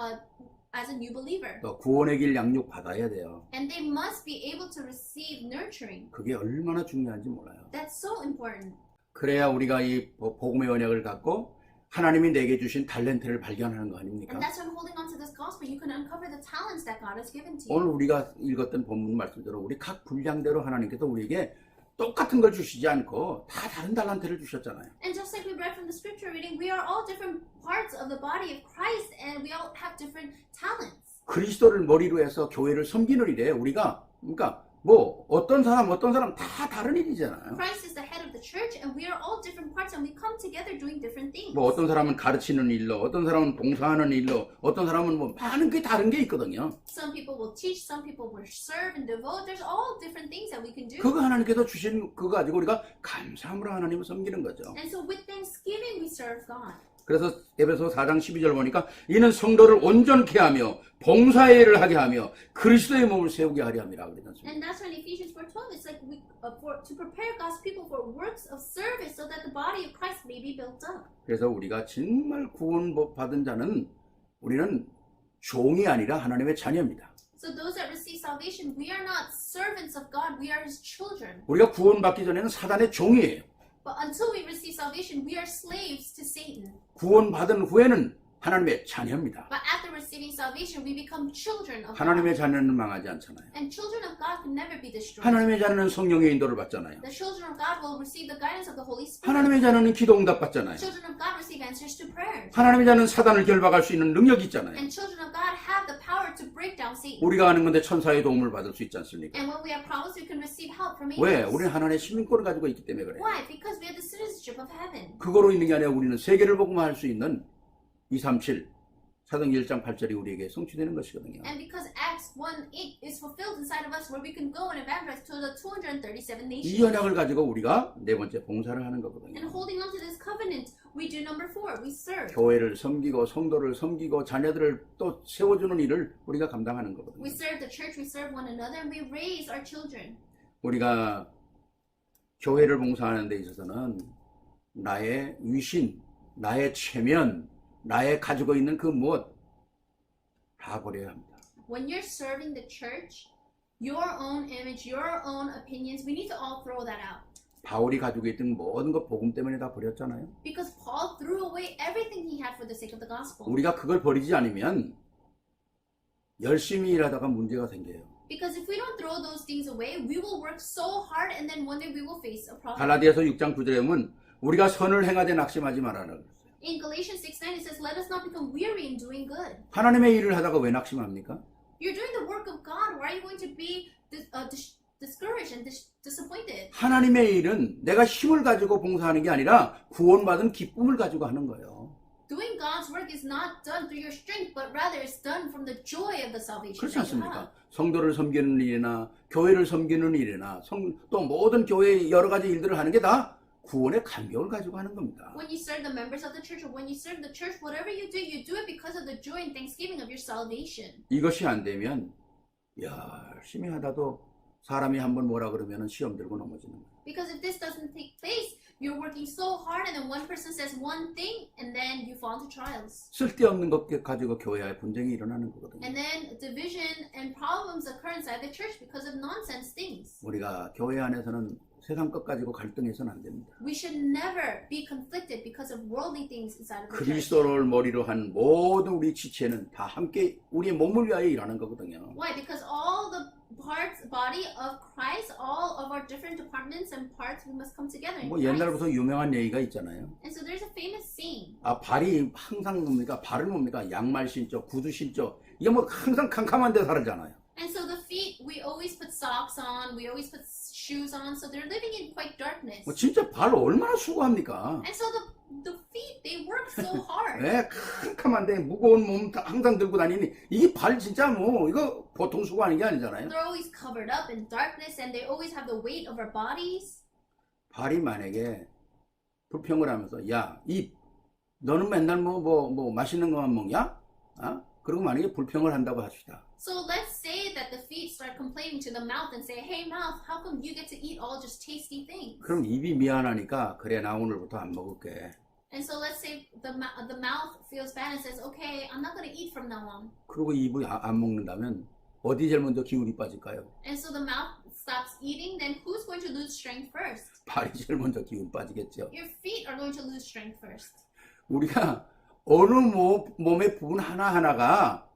as a new believer, 또 구원의 길 양육 받아야 돼요. and they must be able to receive nurturing. 그게 얼마나 중요한지 몰라요. That's so important. 그래야 우리가 이 복음의 언약을 갖고 하나님이 내게 주신 탤런트를 발견하는 거 아닙니까? And that's why holding on to this gospel, you can uncover the talents that God has given to 오늘 you. 우리가 읽었던 본문 말씀대로 우리 각 분량대로 하나님께서 우리에게 똑같은 걸 주시지 않고 다 다른 달란트를 주셨잖아요. And just like we read from the scripture reading, we are all different parts of the body of Christ, and we all have different talents. 그리스도를 머리로 해서 교회를 섬기는 일에 우리가 그러니까 뭐 어떤 사람 다 다른 일이잖아요. Christ is the head of the church, and we are all different parts, and we come together doing different things. 뭐 어떤 사람은 가르치는 일로, 어떤 사람은 봉사하는 일로, 어떤 사람은 뭐 많은 게 다른 게 있거든요. Some people will teach, some people will serve and devote. There's all different things that we can do. 그거 하나님께서 주신 그거 가지고 우리가 감사함으로 하나님을 섬기는 거죠. And so with thanksgiving, we serve God. 그래서 에베소 4장 12절 보니까 이는 성도를 온전케 하며 봉사의 일을 하게 하며 그리스도의 몸을 세우게 하려 함이라 그랬습니다. And that's when Ephesians 4:12, it's like to prepare God's people for works of service so that the body of Christ may be built up. 그래서 우리가 정말 구원 받은 자는 우리는 종이 아니라 하나님의 자녀입니다. So those that receive salvation, we are not servants of God, we are His children. 우리가 구원받기 전에는 사단의 종이에요. But until we receive salvation, we are slaves to Satan. 구원받은 후에는 하나님의 자녀입니다. But after receiving salvation, we become children of God. 하나님의 자녀는 망하지 않잖아요. And children of God can never be destroyed. 하나님의 자녀는 성령의 인도를 받잖아요. The children of God will receive the guidance of the Holy Spirit. 하나님의 자녀는 기도 응답 받잖아요. Children of God receive answers to prayers. 하나님의 자녀는 사단을 결박할 수 있는 능력이 있잖아요. And children of God have the power to break down Satan. 우리가 아는 건데 천사의 도움을 받을 수 있지 않습니까? And when we have promised, we can receive help from 왜? angels. 우리는 하나님의 시민권을 가지고 있기 때문에 그래요. Why? Because we have the citizenship of heaven. 그거로 있는 게 아니라 우리는 세계를 복음화할 수 있는 237 사도행전 1장 8절이 우리에게 성취되는 것이거든요. And because Acts 1:8 is fulfilled inside of us, where we can go and evangelize to the 237 이 nations. 언약을 가지고 우리가 네 번째 봉사를 하는 거거든요. And holding on to this covenant, we do number 4, we serve. 교회를 섬기고 성도를 섬기고 자녀들을 또 세워주는 일을 우리가 감당하는 거거든요. We serve the church, we serve one another, and we raise our children. 우리가 교회를 봉사하는 데 있어서는 나의 위신, 나의 체면, 나의 가지고 있는 그 무엇 다 버려야 합니다. When you're serving the church, your own image, your own opinions. We need to all throw that out. 바울이 가지고 있던 모든 것 복음 때문에 다 버렸잖아요. Because Paul threw away everything he had for the sake of the gospel. 우리가 그걸 버리지 않으면 열심히 일하다가 문제가 생겨요. Because if we don't throw those things away, we will work so hard and then one day we will face a problem. 갈라디아서 6장 9절에 보면 우리가 선을 행하되 낙심하지 말아라 그랬어요. In Galatians 6:9 it says, "Let us not become weary in doing good." 하나님의 일을 하다가 왜 낙심합니까? You're doing the work of God. Why are you going to be discouraged and disappointed? 하나님의 일은 내가 힘을 가지고 봉사하는 게 아니라 구원받은 기쁨을 가지고 하는 거예요. Doing God's work is not done through your strength, but rather it's done from the joy of the salvation 그렇지 that you have. 않습니까? 성도를 섬기는 일이나 교회를 섬기는 일이나 또 모든 교회의 여러 가지 일들을 하는 게 다 구원의 감격을 가지고 하는 겁니다. When you serve the members of the church or when you serve the church, whatever you do it because of the joy and thanksgiving of your salvation. 이것이 안 되면 열심히 하다도 사람이 한번 뭐라 그러면 시험 들고 넘어지는 거예요. Because if this doesn't take place, you're working so hard and then one person says one thing and then you fall into trials. 쓸데없는 것 가지고 교회에 분쟁이 일어나는 거거든요. And then division and problems occur inside the church because of nonsense things. 우리가 교회 안에서는 세상 것 가지고 갈등해서는 안 됩니다. We should never be conflicted because of worldly things inside of the church. 그리스도를 머리로 한 모든 우리 지체는 다 함께 우리의 몸을 위하여 일하는 거거든요. Why? Because all the body of Christ, all of our different departments and parts, we must come together in 뭐 Christ. 옛날부터 유명한 얘기가 있잖아요. And so there's a famous saying. 발이 항상 뭡니까? 발은 뭡니까? 양말 신죠, 구두 신죠. 이게 뭐 항상 캄캄한 데 살잖아요. And so the feet, we always put socks on, we always put shoes on, so they're living in quite darkness. 뭐 진짜 발 얼마나 수고합니까? And so the feet, they work so hard. 네, 캄캄한데 무거운 몸 항상 들고 다니니 이게 발 진짜 뭐 이거 보통 수고하는 게 아니잖아요. They're always covered up in darkness and they always have the weight of our bodies. 발이 만약에 불평을 하면서 너는 맨날 뭐 맛있는 것만 먹냐? 그리고 만약에 불평을 한다고 합시다. So let's say that the feet start complaining to the mouth and say, "Hey mouth, how come you get to eat all just tasty things?" 그럼 입이 미안하니까 그래 나 오늘부터 안 먹을게. And so let's say the mouth feels bad and says, "Okay, I'm not going to eat from now on." 그리고 입이 안 먹는다면 어디 제일 먼저 기운이 빠질까요? And so the mouth stops eating, then who's going to lose strength first? 발이 제일 먼저 기운 빠지겠죠. Your feet are going to lose strength first. 우리가 어느 몸의 부분 하나하나가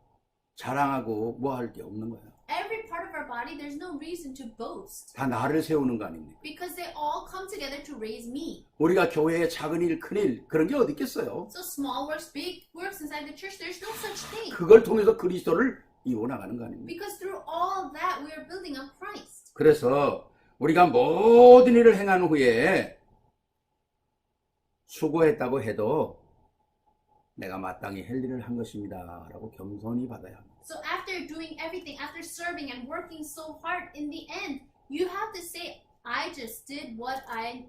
자랑하고 뭐 할 게 없는 거예요. Every part of our body, there's no reason to boast. 다 나를 세우는 거 아닙니까? Because they all come together to raise me. 우리가 교회의 작은 일, 큰 일 그런 게 어디 있겠어요? So small works, big works inside the church, there's no such thing. 그걸 통해서 그리스도를 이루어나가는 거 아닙니까? Because through all that, we are building up Christ. 그래서 우리가 모든 일을 행한 후에 수고했다고 해도 내가 마땅히 할 일을 한 것입니다 라고 겸손히 받아야 합니다. So after doing everything, after serving and working so hard, in the end, you have to say, I just did what I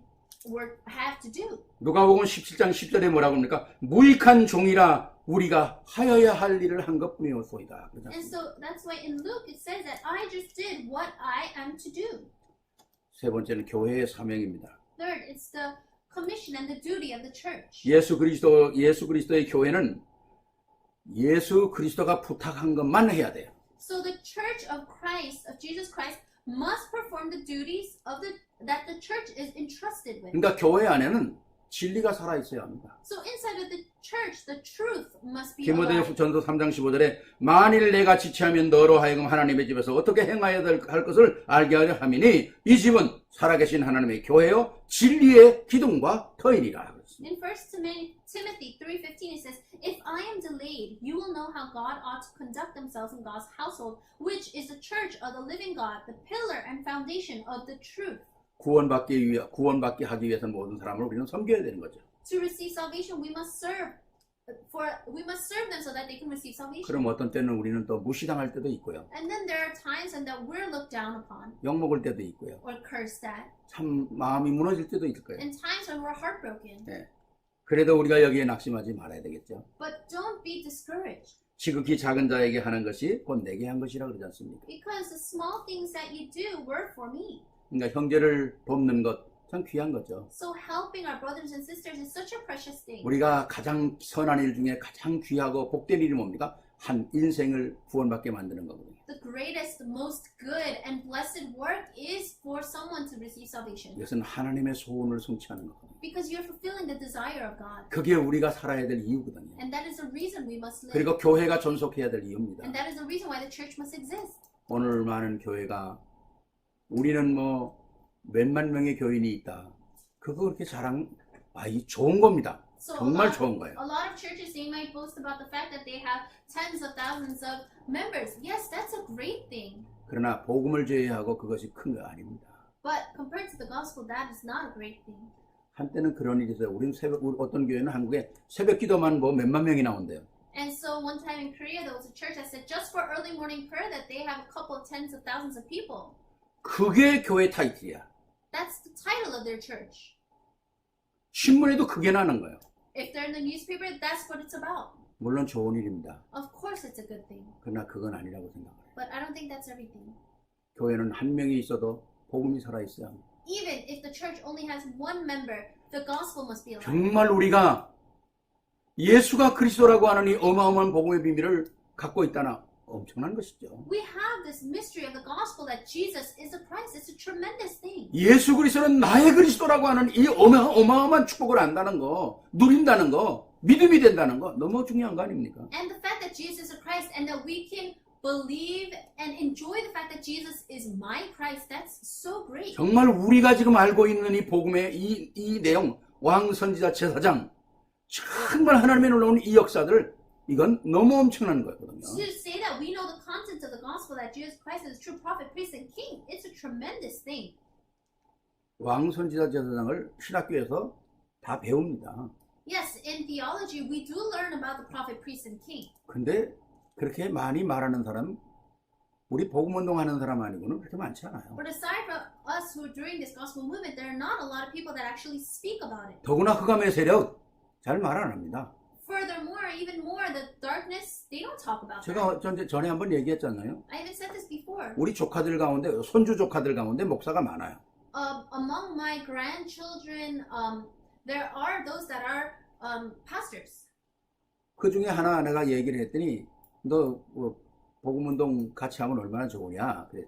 have to do. 누가복음 17장 10절에 뭐라고 합니까? 무익한 종이라 우리가 하여야 할 일을 한 것뿐이었소이다. And so that's why in Luke it says that I just did what I am to do. 세 번째는 교회의 사명입니다. Third, it's the commission and the duty of the church. 예수 그리스도의 교회는 예수 그리스도가 부탁한 것만 해야 돼요. So the church of Christ, of Jesus Christ, must perform the duties of that the church is entrusted with. 그러니까 교회 안에는 진리가 살아 있어야 합니다. So inside of the church, the truth must be 디모데 alive. 전서 3장 15절에 만일 내가 지체하면 너로 하여금 하나님의 집에서 어떻게 행하여야 할 것을 알게 하려 함이니 이 집은 살아계신 하나님의 교회요 진리의 기둥과 터이니라. In 1 Timothy 3:15 it says, "If I am delayed, you will know how God ought to conduct themselves in God's household, which is the church of the living God, the pillar and foundation of the truth." 구원받게 하기 위해서는 모든 사람을 우리는 섬겨야 되는 거죠. To receive salvation, we must serve them so that they can receive salvation. 그럼 어떤 때는 우리는 또 무시당할 때도 있고요. And then there are times when that we're looked down upon 욕먹을 때도 있고요. or cursed at, 참 마음이 무너질 때도 있을 거예요. and times when we're heartbroken. 네. 그래도 우리가 여기에 낙심하지 말아야 되겠죠. But don't be discouraged, 지극히 작은 자에게 하는 것이 곧 내게 한 것이라 그러지 않습니까? because the small things that you do were for me. 그러니까 형제를 돕는 것 참 귀한 거죠. So helping our brothers and sisters is such a precious thing. 우리가 가장 선한 일 중에 가장 귀하고 복된 일이 뭡니까? 한 인생을 구원받게 만드는 거거든요. The greatest, most good, and blessed work is for someone to receive salvation. 이것은 하나님의 소원을 성취하는 거거든요. Because you're fulfilling the desire of God. 그게 우리가 살아야 될 이유거든요. And that is the reason we must live. 그리고 교회가 존속해야 될 이유입니다. And that is the reason why the church must exist. 오늘 많은 교회가 우리는 뭐 몇만 명의 교인이 있다. 그거 그렇게 이 좋은 겁니다. So 정말 좋은 거예요. a lot of churches, they might boast about the fact that they have tens of thousands of members. Yes, that's a great thing. 그러나 복음을 제외하고 그것이 큰 거 아닙니다. But compared to the gospel, that is not a great thing. 한때는 그런 일이 있어요. 우리 어떤 교회는 한국에 새벽 기도만 뭐 몇만 명이 나온대요. And so one time in Korea, there was a church that said just for early morning prayer that they have a couple of tens of thousands of people. 그게 교회 타이틀이야. That's the title of their church. 신문에도 그게 나는 거예요. If they're in the newspaper, that's what it's about. 물론 좋은 일입니다. Of course it's a good thing. 그러나 그건 아니라고 생각해요. But I don't think that's everything. 교회는 한 명이 있어도 복음이 살아있어야 합니다. Even if the church only has one member, the gospel must be alive. 정말 우리가 예수가 그리스도라고 하는 이 어마어마한 복음의 비밀을 갖고 있다나 엄청난 것이죠. We have this mystery of the gospel that Jesus is the Christ. It's a tremendous thing. 예수 그리스도는 나의 그리스도라고 하는 이 어마어마한 축복을 안다는 거, 누린다는 거, 믿음이 된다는 거 너무 중요한 거 아닙니까? And the fact that Jesus is Christ and that we can believe and enjoy the fact that Jesus is my Christ, that's so great. 정말 우리가 지금 알고 있는 이 복음의 이 내용, 왕, 선지자, 제사장, 정말 하나님의 놀라운 이 역사들, 이건 너무 엄청난 거거든요. To say that we know the content of the gospel, that Jesus Christ is a true prophet, priest, and king, it's a tremendous thing. 왕, 선지자, 제사장을 신학교에서 다 배웁니다. Yes, in theology, we do learn about the prophet, priest, and king. 근데 그렇게 많이 말하는 사람, 우리 복음운동 하는 사람 아니고는 그렇게 많지 않아요. But aside from us who are doing this gospel movement, there are not a lot of people that actually speak about it. 더구나 흑암의 세력 잘 말 안 합니다. Furthermore, even more, the darkness, they don't talk about that. 제가 전에 한번 얘기했잖아요. I even said this before. 우리 조카들 가운데, 손주 조카들 가운데 목사가 많아요. Among my grandchildren, there are those that are pastors. 그 중에 하나 내가 얘기를 했더니 너 복음운동 같이 하면 얼마나 좋으냐. 그래.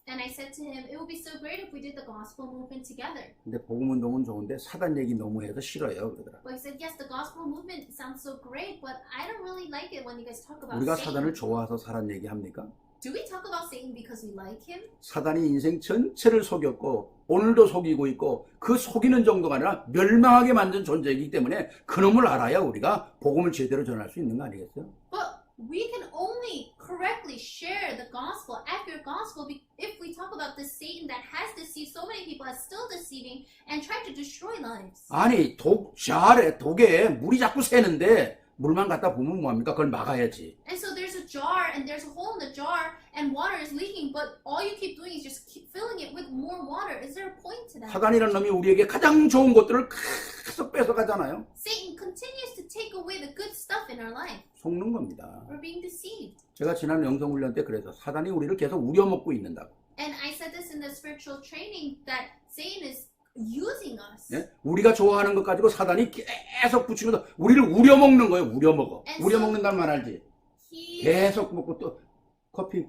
And I said to him, it would be so great if we did the gospel movement together. 근데 복음운동은 좋은데 사단 얘기 너무 해서 싫어요. 그러더라. But he said, yes, the gospel movement sounds so great, but I don't really like it when you guys talk about 우리가 Satan. 사단을 좋아해서 사단 얘기합니까? Do we talk about Satan because we like him? 사단이 인생 전체를 속였고 오늘도 속이고 있고 그 속이는 정도가 아니라 멸망하게 만든 존재이기 때문에 그놈을 알아야 우리가 복음을 제대로 전할 수 있는 거 아니겠어요? But we can only correctly share the gospel, accurate gospel, if we talk about this Satan that has deceived so many people, is still deceiving and trying to destroy lives. 아니 독에 물이 자꾸 새는데 물만 갖다 부으면 뭐합니까? 그걸 막아야지. And so there's a jar and there's a hole in the jar and water is leaking, but all you keep doing is just keep filling it with more water. Is there a point to that? 사단이라는 놈이 우리에게 가장 좋은 것들을 계속 뺏어가잖아요. Satan continues to take away the good stuff in our life. 속는 겁니다. We're being deceived. 제가 지난 영성훈련 때 그래서 사단이 우리를 계속 우려먹고 있는다고. And I said this in the spiritual training that Satan is using us. 예? 우리가 좋아하는 것 가지고 사단이 계속 붙이면서 우리를 우려먹는 거예요. 우려먹어. 우려먹는다는 말 알지? 계속 먹고 또 커피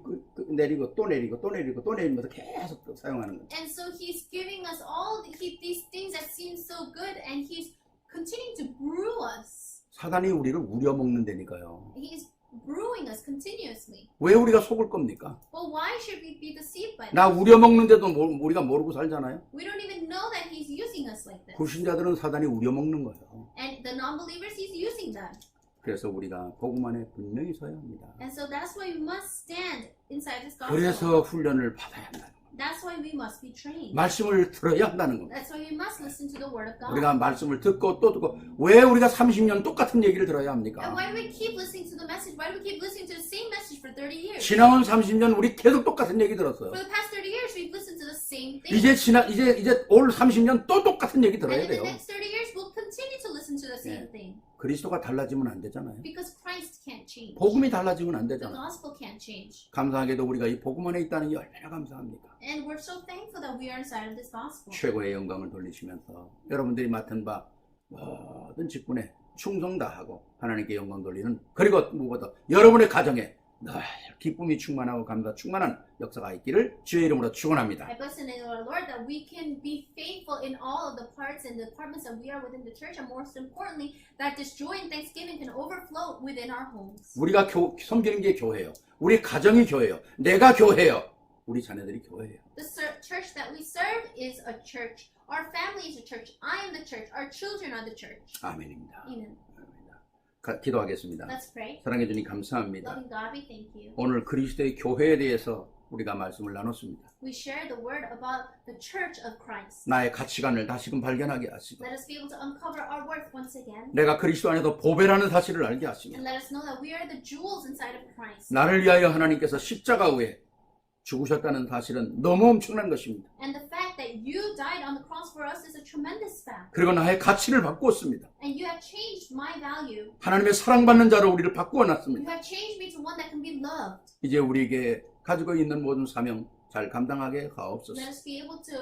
내리고 또 내리고 또 내리고 또 내리면서 계속 또 사용하는 거예요. And so he's giving us all these things that seem so good, and he's continuing to brew us. 사단이 우리를 우려먹는다니까요. He's brewing us continuously. 왜 우리가 속을 겁니까? Well, why should we be deceived by 나 that? 우려먹는데도 우리가 모르고 살잖아요. We don't even know that he's using us like this. 불신자들은 사단이 우려먹는 거예요. And the non-believers, he's using that. 그래서 우리가 복음 안에 분명히 서야 합니다. And so that's why we must stand inside this gospel. 그래서 훈련을 받아야 한다는 거예요. That's why we must be trained. 말씀을 들어야 한다는 겁니다. That's why we must listen to the word of God. 우리가 말씀을 듣고 또 듣고 왜 우리가 30년 똑같은 얘기를 들어야 합니까? And why do we keep listening to the message? Why do we keep listening to the same message for 30 years? 지나온 30년 우리 계속 똑같은 얘기 들었어요. For the past 30 years, we've listened to the same thing. 이제 올 30년 또 똑같은 얘기 들어야 And in 돼요. the next 30 years, we'll continue to listen to the same thing. 그리스도가 달라지면 안 되잖아요. Because Christ can't change. 복음이 달라지면 안 The 되잖아요. gospel can't change. 감사하게도 우리가 이 복음 안에 있다는 게 얼마나 감사합니까? And we're so thankful that we are inside of this gospel. 최고의 영광을 돌리시면서 여러분들이 맡은 바 모든 직분에 충성 다하고 하나님께 영광 돌리는, 그리고 무엇보다 여러분의 가정에 늘 기쁨이 충만하고 감사 충만한 역사가 있기를 주의 이름으로 축원합니다. I bless in the name of our Lord that we can be faithful in all of the parts and departments that we are within the church, and most importantly, that this joy and thanksgiving can overflow within our homes. 우리가 섬기는 게 교회예요. 우리 가정이 교회예요. 내가 교회예요. 우리 자녀들이 교회예요. The church that we serve is a church. Our family is a church. I am the church. Our children are the church. 아멘입니다. Amen. 기도하겠습니다. Let's pray. 사랑해 주님 감사합니다. Loving God, we thank you. 오늘 그리스도의 교회에 대해서 우리가 말씀을 나눴습니다. We share the word about the church of Christ. 나의 가치관을 다시금 발견하게 하시고, Let us be able to uncover our worth once again. 내가 그리스도 안에서 보배라는 사실을 알게 하시며, And let us know that we are the jewels inside of Christ. 나를 위하여 하나님께서 십자가 위에 죽으셨다는 사실은 너무 엄청난 것입니다. And the fact that you died on the cross for us is a tremendous fact. 그리고 나의 가치를 바꾸었습니다. And you have changed my value. 하나님의 사랑받는 자로 우리를 바꾸어 You 놨습니다. have changed me to one that can be loved. 이제 우리에게 가지고 있는 모든 사명 잘 감당하게 하옵소서. Let us be able to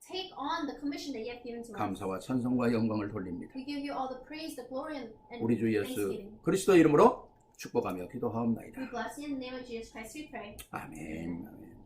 take on the commission that you have given to us. 감사와 찬송과 영광을 돌립니다. We give you all the praise, the glory, and 우리 주 예수 thanksgiving. 그리스도 이름으로 축복하며 기도하옵나이다. We bless you in the name of Jesus Christ. We pray. 아멘. 아멘.